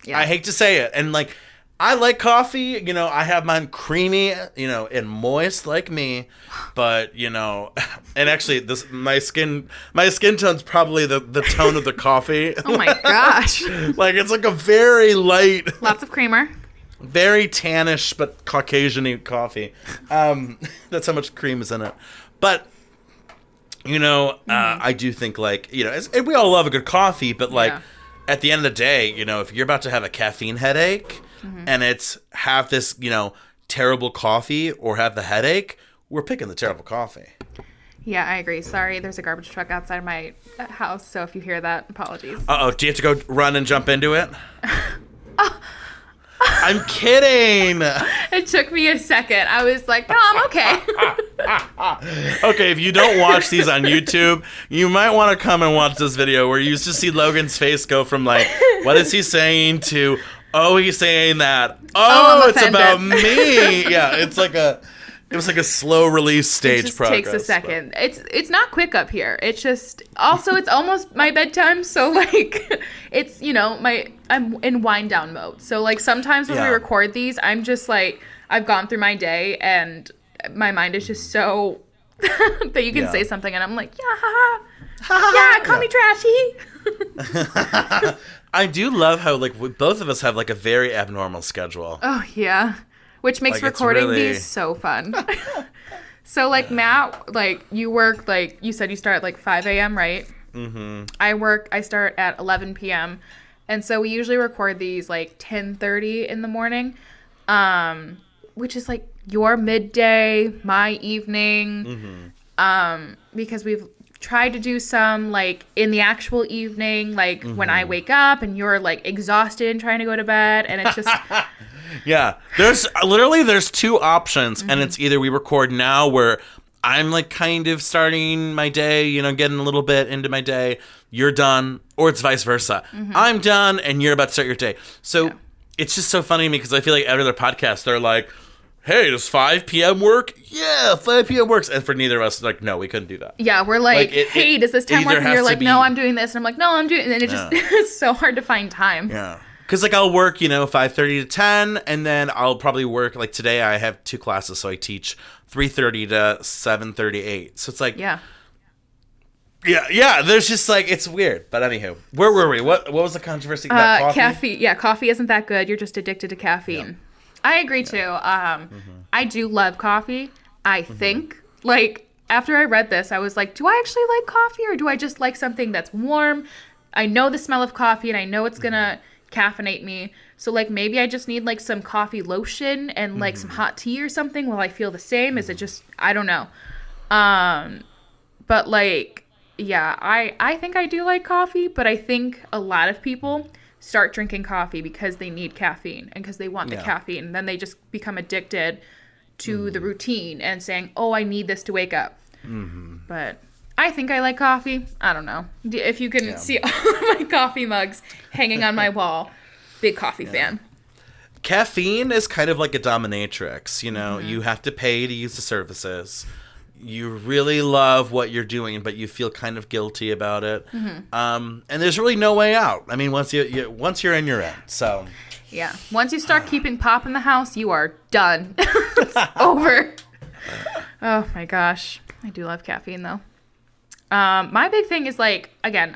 Yeah. I hate to say it, and like, I like coffee, you know, I have mine creamy, you know, and moist like me, but, you know, and actually my skin tone's probably the tone of the coffee. Oh my gosh. Like, it's like a very light. Lots of creamer. Very tannish, but Caucasian-y coffee. That's how much cream is in it. But, you know, I do think, like, you know, and we all love a good coffee, but, like, at the end of the day, you know, if you're about to have a caffeine headache, and it's have this, you know, terrible coffee or have the headache, we're picking the terrible coffee. Yeah, I agree. Sorry, there's a garbage truck outside my house, so if you hear that, apologies. Uh-oh, do you have to go run and jump into it? I'm kidding. It took me a second. I was like, no, I'm okay. Okay, if you don't watch these on YouTube, you might want to come and watch this video where you used to see Logan's face go from like, what is he saying, to, oh, he's saying that. Oh, it's about me. Yeah, it was like a slow release stage progress. It just takes a second. But it's not quick up here. It's just, also it's almost my bedtime, so like it's, you know, I'm in wind down mode. So like sometimes when we record these, I'm just like, I've gone through my day and my mind is just so that you can say something and I'm like, call me trashy. I do love how like both of us have like a very abnormal schedule. Oh yeah. Which makes like, recording these so fun. So, like, Matt, like, you work, like, you said you start at, like, 5 a.m., right? Mm-hmm. I start at 11 p.m. And so we usually record these, like, 10:30 in the morning, which is, like, your midday, my evening, because we've tried to do some, like, in the actual evening, like, when I wake up and you're, like, exhausted and trying to go to bed, and it's just... Yeah, there's two options, and it's either we record now where I'm like kind of starting my day, you know, getting a little bit into my day, you're done, or it's vice versa. I'm done and you're about to start your day. So it's just so funny to me because I feel like every other podcast, they're like, hey, does 5 p.m. work? Yeah, 5 p.m. works. And for neither of us, like, no, we couldn't do that. Yeah, we're like hey, does this time work? And you're like, no, I'm doing this. And I'm like, no, I'm doing it. And it just, it's so hard to find time. Yeah. Because, like, I'll work, you know, 5:30 to 10, and then I'll probably work, like, today I have 2 classes, so I teach 3:30 to 7:38. So it's like... Yeah, there's just, like, it's weird. But anywho, where were we? What was the controversy about coffee? Caffeine. Yeah, coffee isn't that good. You're just addicted to caffeine. Yeah. I agree, too. I do love coffee. I think, like, after I read this, I was like, do I actually like coffee, or do I just like something that's warm? I know the smell of coffee, and I know it's gonna... caffeinate me, so like maybe I just need like some coffee lotion and like some hot tea or something. Will I feel the same? Is it just, I don't know. But like yeah, I think I do like coffee, but I think a lot of people start drinking coffee because they need caffeine and because they want the caffeine. And then they just become addicted to the routine and saying, oh, I need this to wake up. Mm-hmm. But I think I like coffee. I don't know. If you can see all of my coffee mugs hanging on my wall, big coffee fan. Caffeine is kind of like a dominatrix. You know, you have to pay to use the services. You really love what you're doing, but you feel kind of guilty about it. And there's really no way out. I mean, once you're in, you're in. So yeah, once you start keeping Pop in the house, you are done. It's over. Oh my gosh, I do love caffeine though. My big thing is like, again,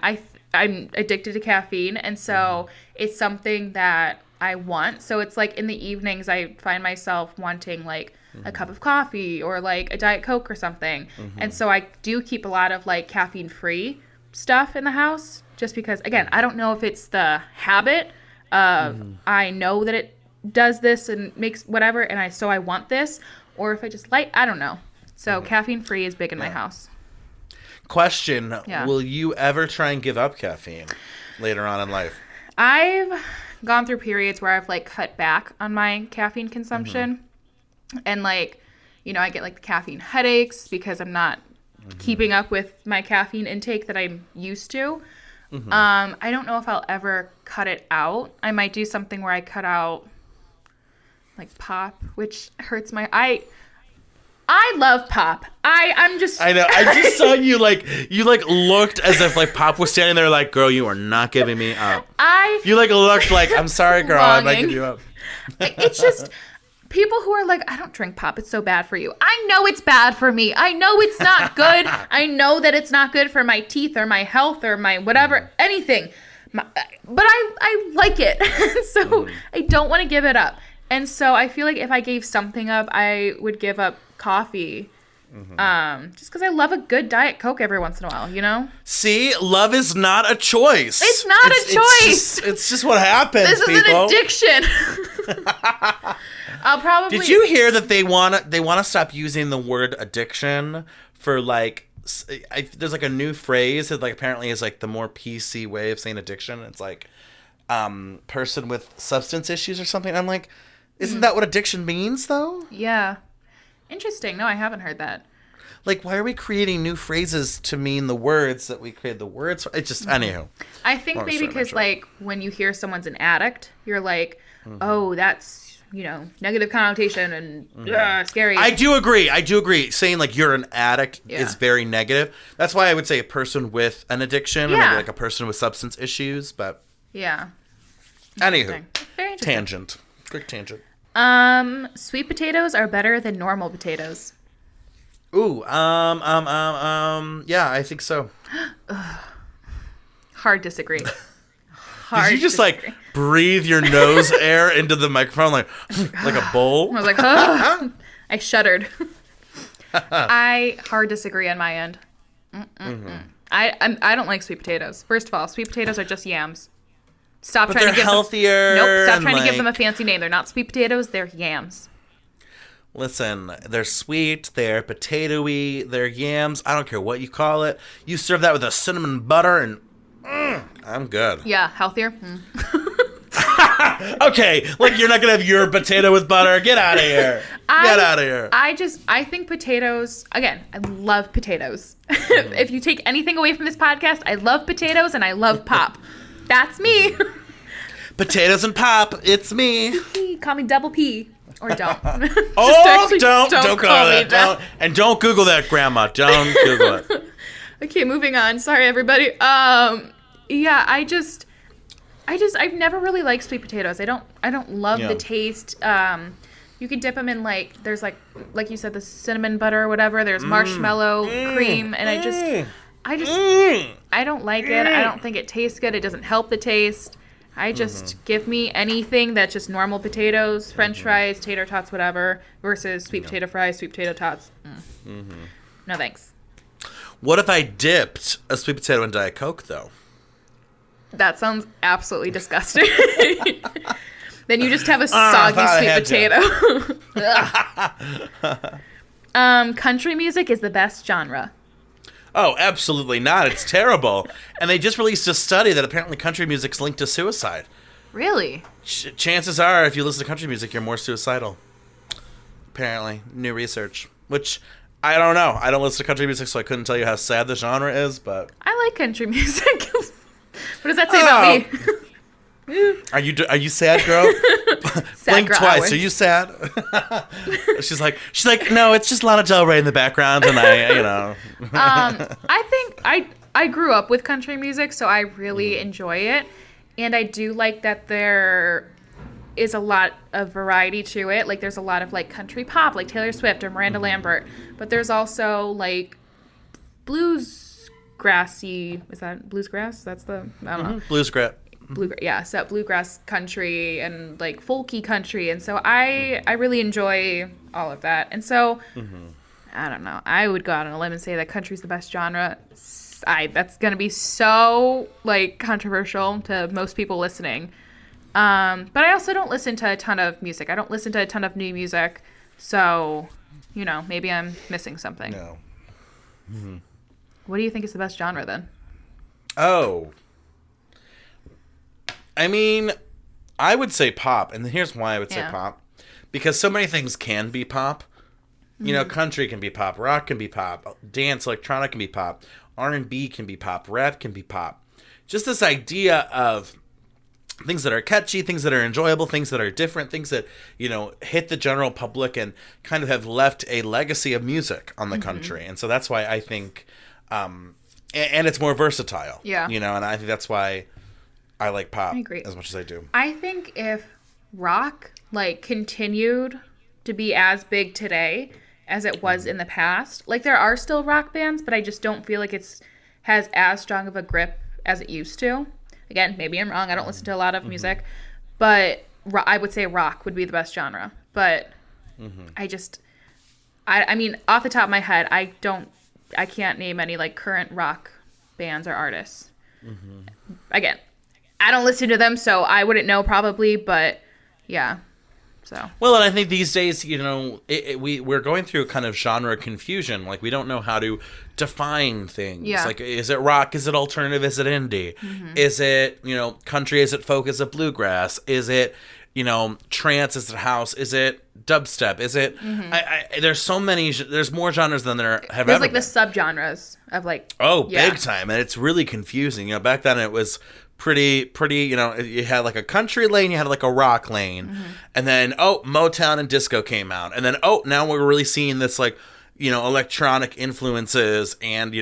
I'm addicted to caffeine, and so it's something that I want. So it's like in the evenings, I find myself wanting like a cup of coffee or like a Diet Coke or something. And so I do keep a lot of like caffeine-free stuff in the house just because, again, I don't know if it's the habit of I know that it does this and makes whatever, and so I want this, or if I just like, I don't know. So caffeine-free is big in my house. Question, will you ever try and give up caffeine later on in life? I've gone through periods where I've like cut back on my caffeine consumption. And, like, you know, I get, like, the caffeine headaches because I'm not keeping up with my caffeine intake that I'm used to. I don't know if I'll ever cut it out. I might do something where I cut out, like, pop, which hurts my... I love pop. I'm just... I know. I just saw you, like, looked as if, like, Pop was standing there like, girl, you are not giving me up. You, like, looked like, I'm sorry, girl, I'm not giving you up. It's just... People who are like, I don't drink pop, it's so bad for you. I know it's bad for me. I know it's not good. I know that it's not good for my teeth or my health or my whatever, anything. But I like it. So I don't want to give it up. And so I feel like if I gave something up, I would give up coffee. Just because I love a good Diet Coke every once in a while, you know? See, love is not a choice. It's not a choice. It's just what happens, This is an addiction. I'll probably... Did you hear that they want to stop using the word addiction for, like, there's, like, a new phrase that, like, apparently is, like, the more PC way of saying addiction. It's, like, person with substance issues or something. I'm like, isn't that what addiction means, though? Yeah. Interesting. No, I haven't heard that. Like, why are we creating new phrases to mean the words that we created the words for? It's just, anywho. I think maybe because, like, when you hear someone's an addict, you're like, oh, that's... you know, negative connotation and scary. I do agree. Saying, like, you're an addict is very negative. That's why I would say a person with an addiction or maybe, like, a person with substance issues, but... Yeah. Anywho. Very tangent. Quick tangent. Sweet potatoes are better than normal potatoes. Ooh, yeah, I think so. Hard disagree. Did you just like breathe your nose air into the microphone like a bowl? I was like, oh. I shuddered. I hard disagree on my end. I don't like sweet potatoes. First of all, sweet potatoes are just yams. Stop trying to give healthier. Stop trying to give them a fancy name. They're not sweet potatoes. They're yams. Listen, they're sweet, they're potatoey, they're yams. I don't care what you call it. You serve that with a cinnamon butter and I'm good. Yeah, healthier. Okay, like you're not gonna have your potato with butter. Get out of here. Get out of here. I think potatoes, again, I love potatoes. If you take anything away from this podcast, I love potatoes and I love pop. That's me. Potatoes and pop, it's me. Call me Double P. Or don't. Oh, don't call me that. Don't Google that, Grandma. Don't Google it. Okay, moving on. Sorry, everybody. Yeah, I've never really liked sweet potatoes. I don't love the taste. You can dip them in there's like you said, the cinnamon butter or whatever. There's marshmallow cream, and I don't like it. I don't think it tastes good. It doesn't help the taste. I just give me anything that's just normal potatoes, French fries, tater tots, whatever, versus sweet potato fries, sweet potato tots. No thanks. What if I dipped a sweet potato in Diet Coke, though? That sounds absolutely disgusting. Then you just have a soggy sweet potato. Country music is the best genre. Oh, absolutely not. It's terrible. And they just released a study that apparently country music's linked to suicide. Really? Chances are, if you listen to country music, you're more suicidal. Apparently. New research. Which, I don't know. I don't listen to country music, so I couldn't tell you how sad the genre is, but... I like country music. What does that say about me? Are you sad, girl? Sad Blink girl twice. hours. Are you sad? she's like, no, it's just Lana Del Rey in the background, and I think I grew up with country music, so I really enjoy it, and I do like that there is a lot of variety to it. Like, there's a lot of like country pop, like Taylor Swift or Miranda Lambert, but there's also like bluesgrassy. Is that bluesgrass? That's the I don't know. Bluesgrass. So bluegrass country and like folky country, and so I really enjoy all of that. And so I don't know, I would go out on a limb and say that country's the best genre. That's gonna be so like controversial to most people listening, but I also don't listen to a ton of music. I don't listen to a ton of new music, so maybe I'm missing something. No. What do you think is the best genre then? Oh, I mean, I would say pop, and here's why I would say pop. Because so many things can be pop. Country can be pop, rock can be pop, dance, electronic can be pop, R&B can be pop, rap can be pop. Just this idea of things that are catchy, things that are enjoyable, things that are different, things that, hit the general public and kind of have left a legacy of music on the country. And so that's why I think, and it's more versatile. Yeah. And I think that's why I like pop as much as I do. I think if rock continued to be as big today as it was in the past, there are still rock bands, but I just don't feel like has as strong of a grip as it used to. Again, maybe I'm wrong. I don't listen to a lot of music, but I would say rock would be the best genre. But I mean, off the top of my head, I can't name any current rock bands or artists. Again, I don't listen to them, so I wouldn't know probably, but yeah. So. Well, and I think these days, we're going through kind of genre confusion. We don't know how to define things. Yeah. Is it rock? Is it alternative? Is it indie? Is it, country? Is it folk? Is it bluegrass? Is it, trance? Is it house? Is it dubstep? Is it... there's so many... There's more genres than there have There's ever been. the subgenres of big time. And it's really confusing. Back then it was... pretty, you had a country lane, you had a rock lane, and then, Motown and disco came out, and then, now we're really seeing this, electronic influences, and,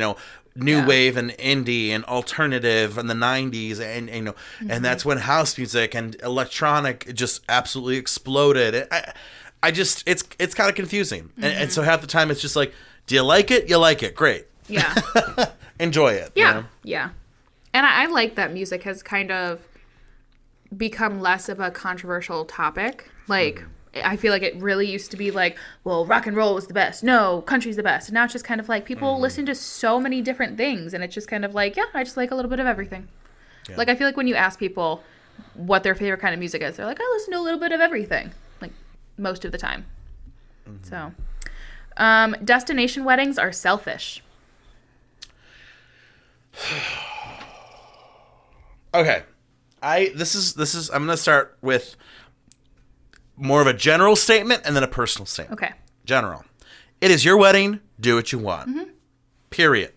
new wave and indie and alternative in the 90s, and and that's when house music and electronic just absolutely exploded. I just, it's kind of confusing, and so half the time it's just do you like it? You like it, great. Yeah. Enjoy it. Yeah. And I like that music has kind of become less of a controversial topic. I feel like it really used to be rock and roll was the best. No, country's the best. And now it's just kind of people listen to so many different things. And it's just kind of I just like a little bit of everything. Yeah. I feel like when you ask people what their favorite kind of music is, they're like, I listen to a little bit of everything. Most of the time. So, destination weddings are selfish. Okay, this is I'm gonna start with more of a general statement and then a personal statement. Okay. General. It is your wedding. Do what you want. Period.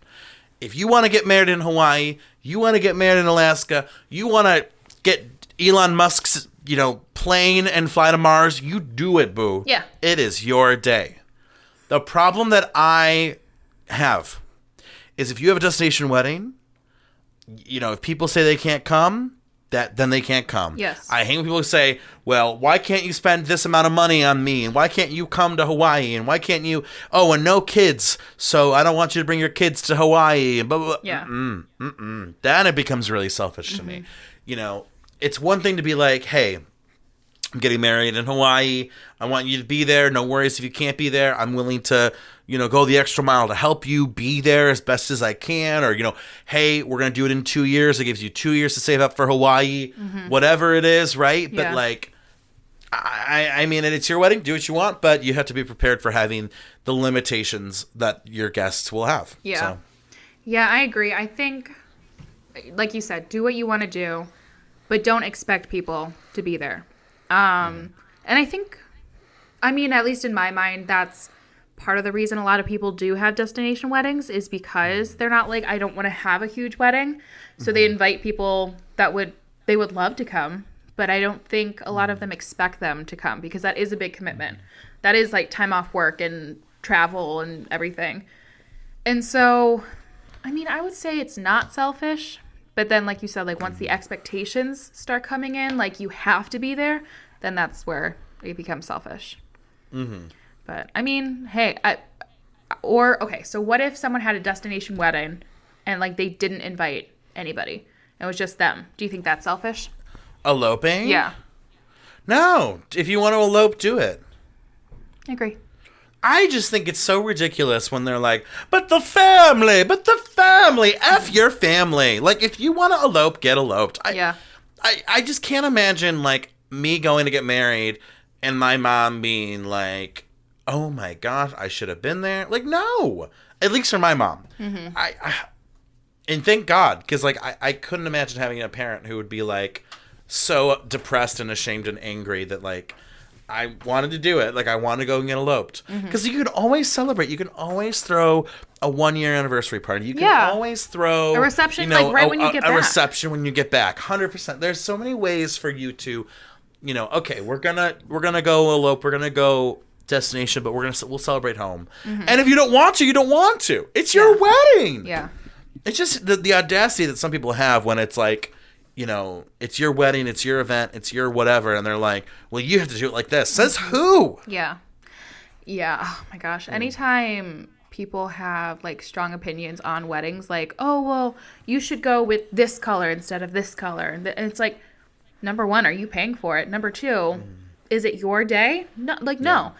If you want to get married in Hawaii, you want to get married in Alaska, you want to get Elon Musk's plane and fly to Mars, you do it, boo. Yeah. It is your day. The problem that I have is if you have a destination wedding, if people say they can't come, then they can't come. Yes. I hate when people say, well, why can't you spend this amount of money on me? And why can't you come to Hawaii? And why can't you... Oh, and no kids, so I don't want you to bring your kids to Hawaii. And blah, blah, blah. Yeah. Then it becomes really selfish to me. It's one thing to be like, hey, I'm getting married in Hawaii. I want you to be there. No worries if you can't be there. I'm willing to... go the extra mile to help you be there as best as I can. Or, hey, we're going to do it in 2 years. It gives you 2 years to save up for Hawaii. Whatever it is, right? Yeah. But, I mean, it's your wedding. Do what you want. But you have to be prepared for having the limitations that your guests will have. Yeah. So. Yeah, I agree. I think, like you said, do what you want to do, but don't expect people to be there. And I think, I mean, at least in my mind, that's part of the reason a lot of people do have destination weddings is because they're not like, I don't want to have a huge wedding. So they invite people that they would love to come, but I don't think a lot of them expect them to come because that is a big commitment. That is like time off work and travel and everything. And so, I mean, I would say it's not selfish, but then like you said, like once the expectations start coming in, like you have to be there, then that's where it becomes selfish. Mm-hmm. But I mean, hey, okay, so what if someone had a destination wedding and like they didn't invite anybody? It was just them. Do you think that's selfish? Eloping? Yeah. No. If you want to elope, do it. I agree. I just think it's so ridiculous when they're like, but the family, F your family. Like, if you want to elope, get eloped. I just can't imagine, like, me going to get married and my mom being like, oh my gosh, I should have been there. Like, no. At least for my mom. Mm-hmm. And thank God, because, like, I couldn't imagine having a parent who would be, like, so depressed and ashamed and angry that, like, I wanted to do it. Like, I wanted to go and get eloped. Because you could always celebrate. You can always throw a 1-year anniversary party. You can always throw a reception, like, right when you get back. A reception when you get back. 100%. There's so many ways for you to, okay, we're gonna go elope. We're gonna go destination, but we'll celebrate home. And if you don't want to, you don't want to. It's your wedding. Yeah. It's just the audacity that some people have when it's like, it's your wedding, it's your event, it's your whatever, and they're like, well, you have to do it like this. Says who? Yeah. Yeah. Oh my gosh. Anytime people have like strong opinions on weddings, like, oh, well, you should go with this color instead of this color. And it's like, number one, are you paying for it? Number two, is it your day? No, no.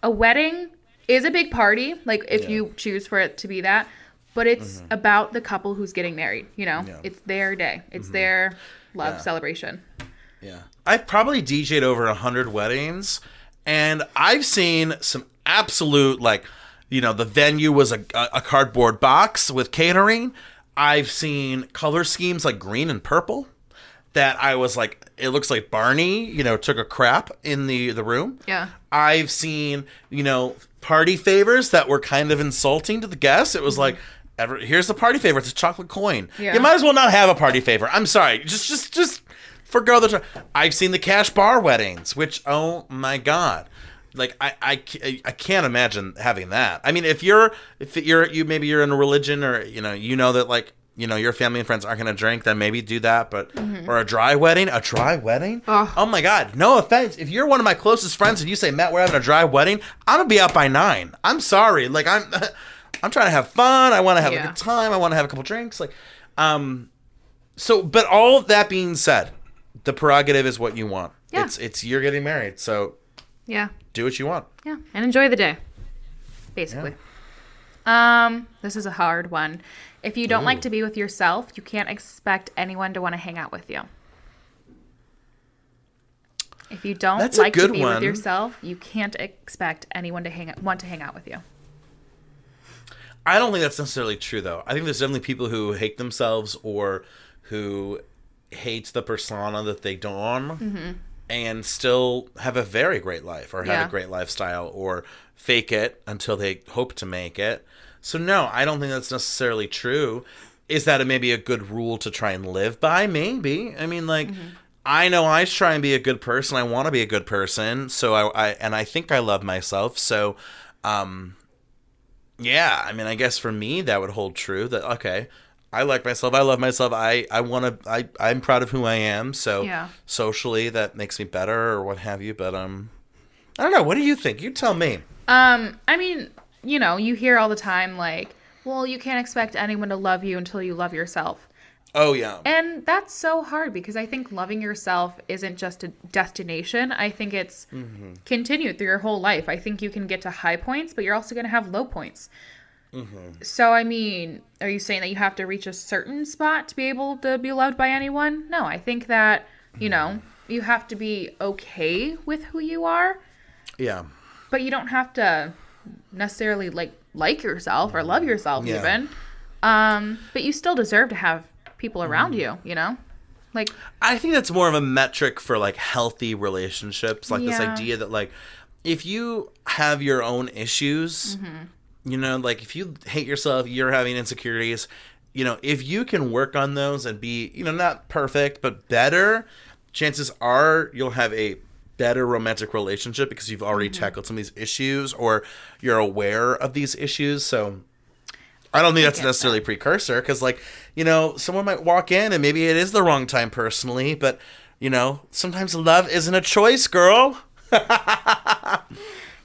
A wedding is a big party, like if you choose for it to be that. But it's about the couple who's getting married, It's their day. It's their love celebration. Yeah. I've probably DJ'd over 100 weddings, and I've seen some absolute, like, the venue was a cardboard box with catering. I've seen color schemes like green and purple that I was like, it looks like Barney, took a crap in the room. Yeah. I've seen, party favors that were kind of insulting to the guests. It was like, here's the party favor. It's a chocolate coin. Yeah. You might as well not have a party favor. I'm sorry. Just forgo the. I've seen the cash bar weddings, which, oh my God, like I can't imagine having that. I mean, if you're maybe you're in a religion or that like your family and friends aren't going to drink, then maybe do that. But or a dry wedding. Oh my God, no offense. If you're one of my closest friends and you say, Matt, we're having a dry wedding, I'm gonna be out by 9. I'm sorry. Like I'm trying to have fun. I want to have a good time. I want to have a couple drinks. Like, so, but all of that being said, the prerogative is what you want. Yeah. It's you're getting married. So yeah, do what you want. Yeah. And enjoy the day. Basically. This is a hard one. If you don't like to be with yourself, you can't expect anyone to want to hang out with you. If you don't like to be with yourself, you can't expect anyone to want to hang out with you. I don't think that's necessarily true, though. I think there's definitely people who hate themselves or who hate the persona that they don and still have a very great life or have a great lifestyle or fake it until they hope to make it. So, no, I don't think that's necessarily true. Is that maybe a good rule to try and live by? Maybe. I mean, like, I know I try and be a good person. I want to be a good person. So I think I love myself. So, yeah, I mean, I guess for me that would hold true that, okay, I like myself. I love myself. I'm proud of who I am. So socially that makes me better or what have you. But, I don't know. What do you think? You tell me. I mean, you hear all the time, like, well, you can't expect anyone to love you until you love yourself. Oh, yeah. And that's so hard because I think loving yourself isn't just a destination. I think it's continued through your whole life. I think you can get to high points, but you're also going to have low points. So, I mean, are you saying that you have to reach a certain spot to be able to be loved by anyone? No, I think that, you have to be okay with who you are. Yeah. But you don't have to necessarily like yourself or love yourself even. But you still deserve to have people around you, you know? Like, I think that's more of a metric for like healthy relationships. Like this Yeah. idea that like if you have your own issues, you know, like if you hate yourself, you're having insecurities, you know, if you can work on those and be, you know, not perfect, but better, chances are you'll have a better romantic relationship because you've already tackled some of these issues or you're aware of these issues. So I don't think that's necessarily a precursor because, like, you know, someone might walk in and maybe it is the wrong time personally, but, you know, sometimes love isn't a choice, girl.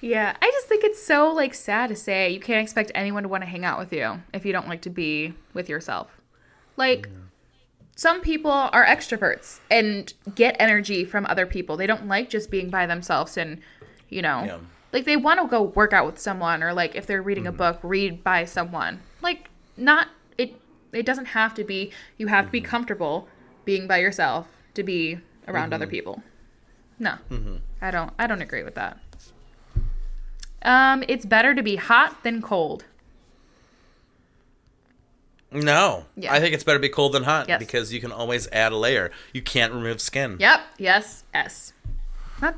yeah, I just think it's so, like, sad to say you can't expect anyone to want to hang out with you if you don't like to be with yourself. Like, some people are extroverts and get energy from other people. They don't like just being by themselves and, you know, like, they want to go work out with someone or, like, if they're reading a book, read by someone. Like, it doesn't have to be, you have to be comfortable being by yourself to be around other people. No, I don't agree with that. It's better to be hot than cold. No. Yeah. I think it's better to be cold than hot Yes. because you can always add a layer. You can't remove skin. Yep. Yes. S.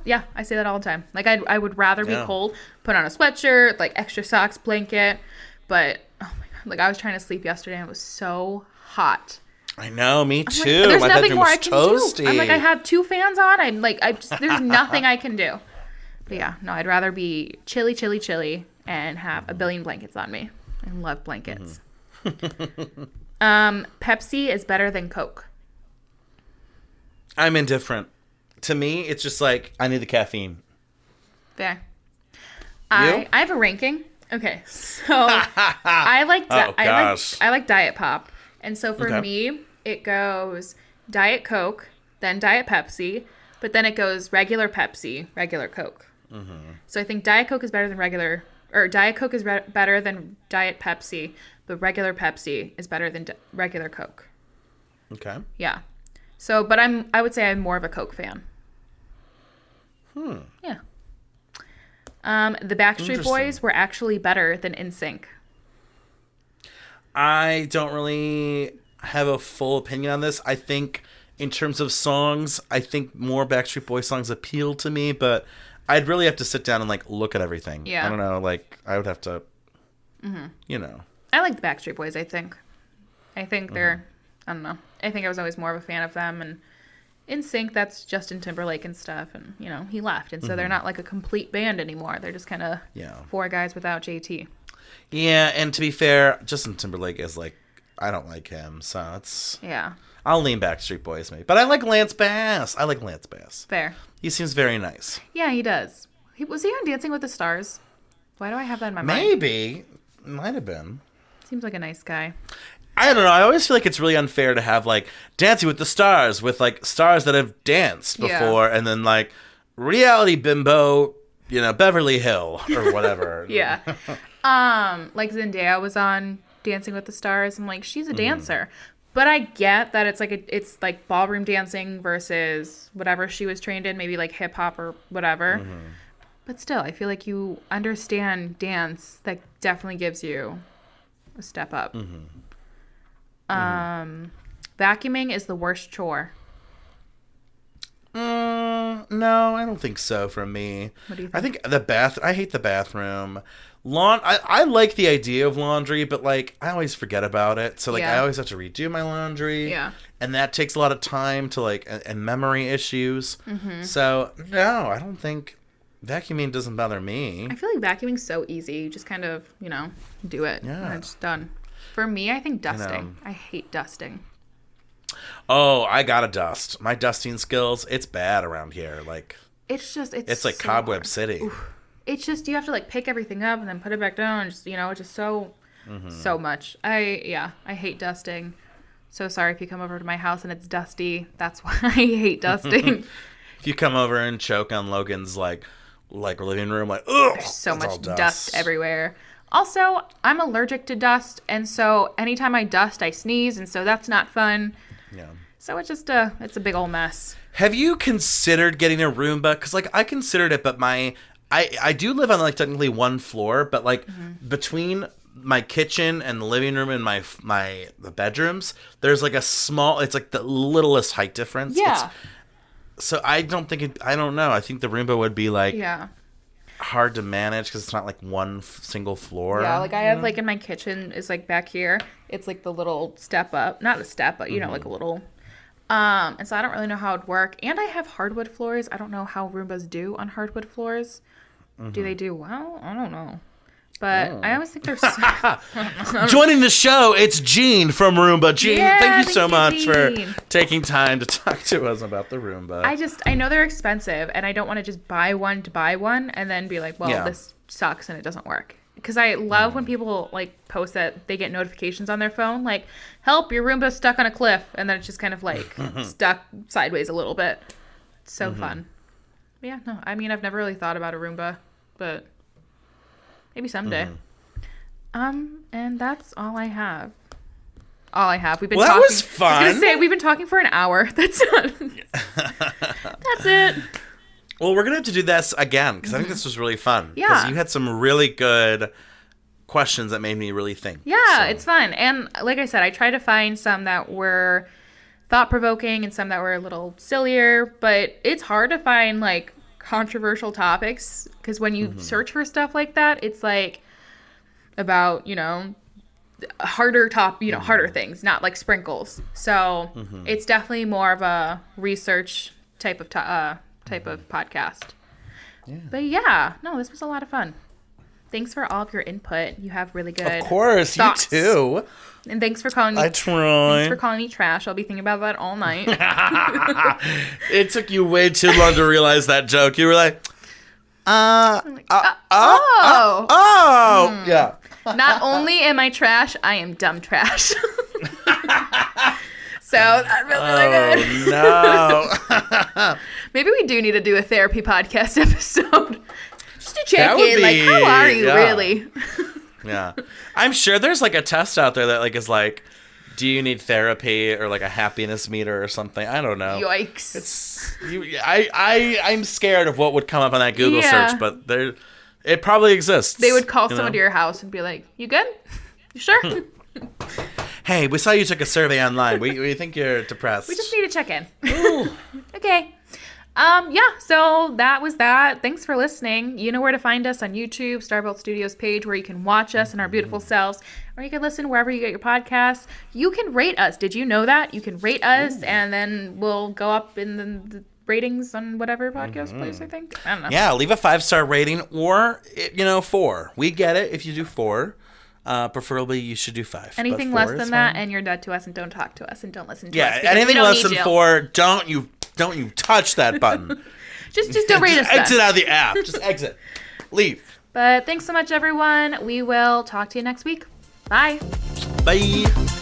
Yeah, I say that all the time. Like, I would rather be cold, put on a sweatshirt, like extra socks, blanket. But, oh my God, like, I was trying to sleep yesterday and it was so hot. I know, me I'm too. like, there's My nothing bedroom more was I can toasty. do. I'm like, I have 2 fans on. I'm like, there's nothing I can do. But yeah, no, I'd rather be chilly, chilly, chilly and have a billion blankets on me. I love blankets. Pepsi is better than Coke. I'm indifferent. To me, it's just like, I need the caffeine. Fair. I have a ranking. Okay, so I like I like Diet Pop, and so for me it goes Diet Coke, then Diet Pepsi, but then it goes regular Pepsi, regular Coke. So I think Diet Coke is better than Diet Coke is better than Diet Pepsi, but regular Pepsi is better than regular Coke. Okay. Yeah. So, but I would say I'm more of a Coke fan. Yeah. The Backstreet Boys were actually better than NSYNC. I don't really have a full opinion on this. I think in terms of songs, I think more Backstreet Boys songs appeal to me, but I'd really have to sit down and like look at everything. Yeah. I don't know, like I would have to, you know. I like the Backstreet Boys, I think. I think they're, I don't know. I think I was always more of a fan of them. And NSYNC, that's Justin Timberlake and stuff. And, you know, he left. And so they're not like a complete band anymore. They're just kind of 4 guys without JT. Yeah, and to be fair, Justin Timberlake is like, I don't like him. So it's, I'll lean Backstreet Boys maybe. But I like Lance Bass. Fair. He seems very nice. Yeah, he does. Was he on Dancing with the Stars? Why do I have that in my mind? Maybe. Might have been. Seems like a nice guy. I don't know. I always feel like it's really unfair to have like Dancing with the Stars with like stars that have danced before and then like reality bimbo, you know, Beverly Hill or whatever. Yeah. Like Zendaya was on Dancing with the Stars. I'm like, she's a dancer. But I get that it's like ballroom dancing versus whatever she was trained in, maybe like hip hop or whatever. But still, I feel like you understand dance. That definitely gives you a step up. Vacuuming is the worst chore. No, I don't think so for me. What do you think? I think I hate the bathroom. I like the idea of laundry, but like I always forget about it. So like I always have to redo my laundry. Yeah. And that takes a lot of time to like and memory issues. So no, I don't think vacuuming doesn't bother me. I feel like vacuuming's so easy. You just kind of, you know, do it. Yeah. And it's done. For me, I think dusting. I hate dusting. Oh, I gotta dust. My dusting skills, it's bad around here. Like it's like so Cobweb hard. City. Oof. It's just you have to like pick everything up and then put it back down. Just, you know, it's just so much. I hate dusting. So sorry if you come over to my house and it's dusty. That's why I hate dusting. If you come over and choke on Logan's like living room, like ugh, there's so much dust everywhere. Also, I'm allergic to dust, and so anytime I dust, I sneeze, and so that's not fun. Yeah. So it's just it's a big old mess. Have you considered getting a Roomba? Because like I considered it, but I do live on like technically one floor, but like between my kitchen and the living room and the bedrooms, there's like a small, it's like the littlest height difference. Yeah. So I don't know. I think the Roomba would be like Yeah. hard to manage because it's not like one single floor. Yeah, like I have like in my kitchen is like back here. It's like the little step up, not a step, but you know, like a little. And so I don't really know how it'd work. And I have hardwood floors. I don't know how Roombas do on hardwood floors. Do they do well? I don't know. But I always think they're Joining the show, it's Jean from Roomba. Jean, Yeah, thank you so much Jean. for taking time to talk to us about the Roomba. I know they're expensive, and I don't want to just buy one to buy one and then be like, well, Yeah. this sucks and it doesn't work. Because I love when people like post that they get notifications on their phone, like, help, your Roomba's stuck on a cliff, and then it's just kind of like stuck sideways a little bit. It's so fun. But yeah, no, I mean, I've never really thought about a Roomba, but maybe someday. And that's all I have. We've been talking. That was fun. I was gonna say we've been talking for an hour. That's it. Well, we're gonna have to do this again because I think this was really fun. Yeah. Because you had some really good questions that made me really think. Yeah, it's fun. And like I said, I try to find some that were thought-provoking and some that were a little sillier, but it's hard to find like controversial topics because when you search for stuff like that, it's like about, you know, harder things, not like sprinkles. So it's definitely more of a research type of podcast. Yeah. But yeah, no, this was a lot of fun. Thanks for all of your input. You have really good Of course, thoughts. You too. And thanks for calling me. I try. Thanks for calling me trash. I'll be thinking about that all night. It took you way too long to realize that joke. You were like, yeah. Not only am I trash, I am dumb trash. So that feels really good. No. Maybe we do need to do a therapy podcast episode. Just to check in, like, how are you really? Yeah. I'm sure there's like a test out there that like is like, do you need therapy or like a happiness meter or something? I don't know. Yikes. I'm scared of what would come up on that Google search, but it probably exists. They would call someone to your house and be like, you good? You sure? Hey, we saw you took a survey online. We think you're depressed. We just need to check in. Okay. So that was that. Thanks for listening. You know where to find us on YouTube, Starvolt Studios page, where you can watch us and our beautiful selves, or you can listen wherever you get your podcasts. You can rate us. Did you know that? You can rate us, and then we'll go up in the ratings on whatever podcast place, I think. I don't know. Yeah, leave a 5-star rating or, 4. We get it if you do 4. Preferably you should do 5. Anything less than that, and you're dead to us and don't talk to us and don't listen to us. Yeah, anything less than 4, don't you touch that button. just don't rate us. Exit out of the app. Just exit. Leave. But thanks so much, everyone. We will talk to you next week. Bye. Bye.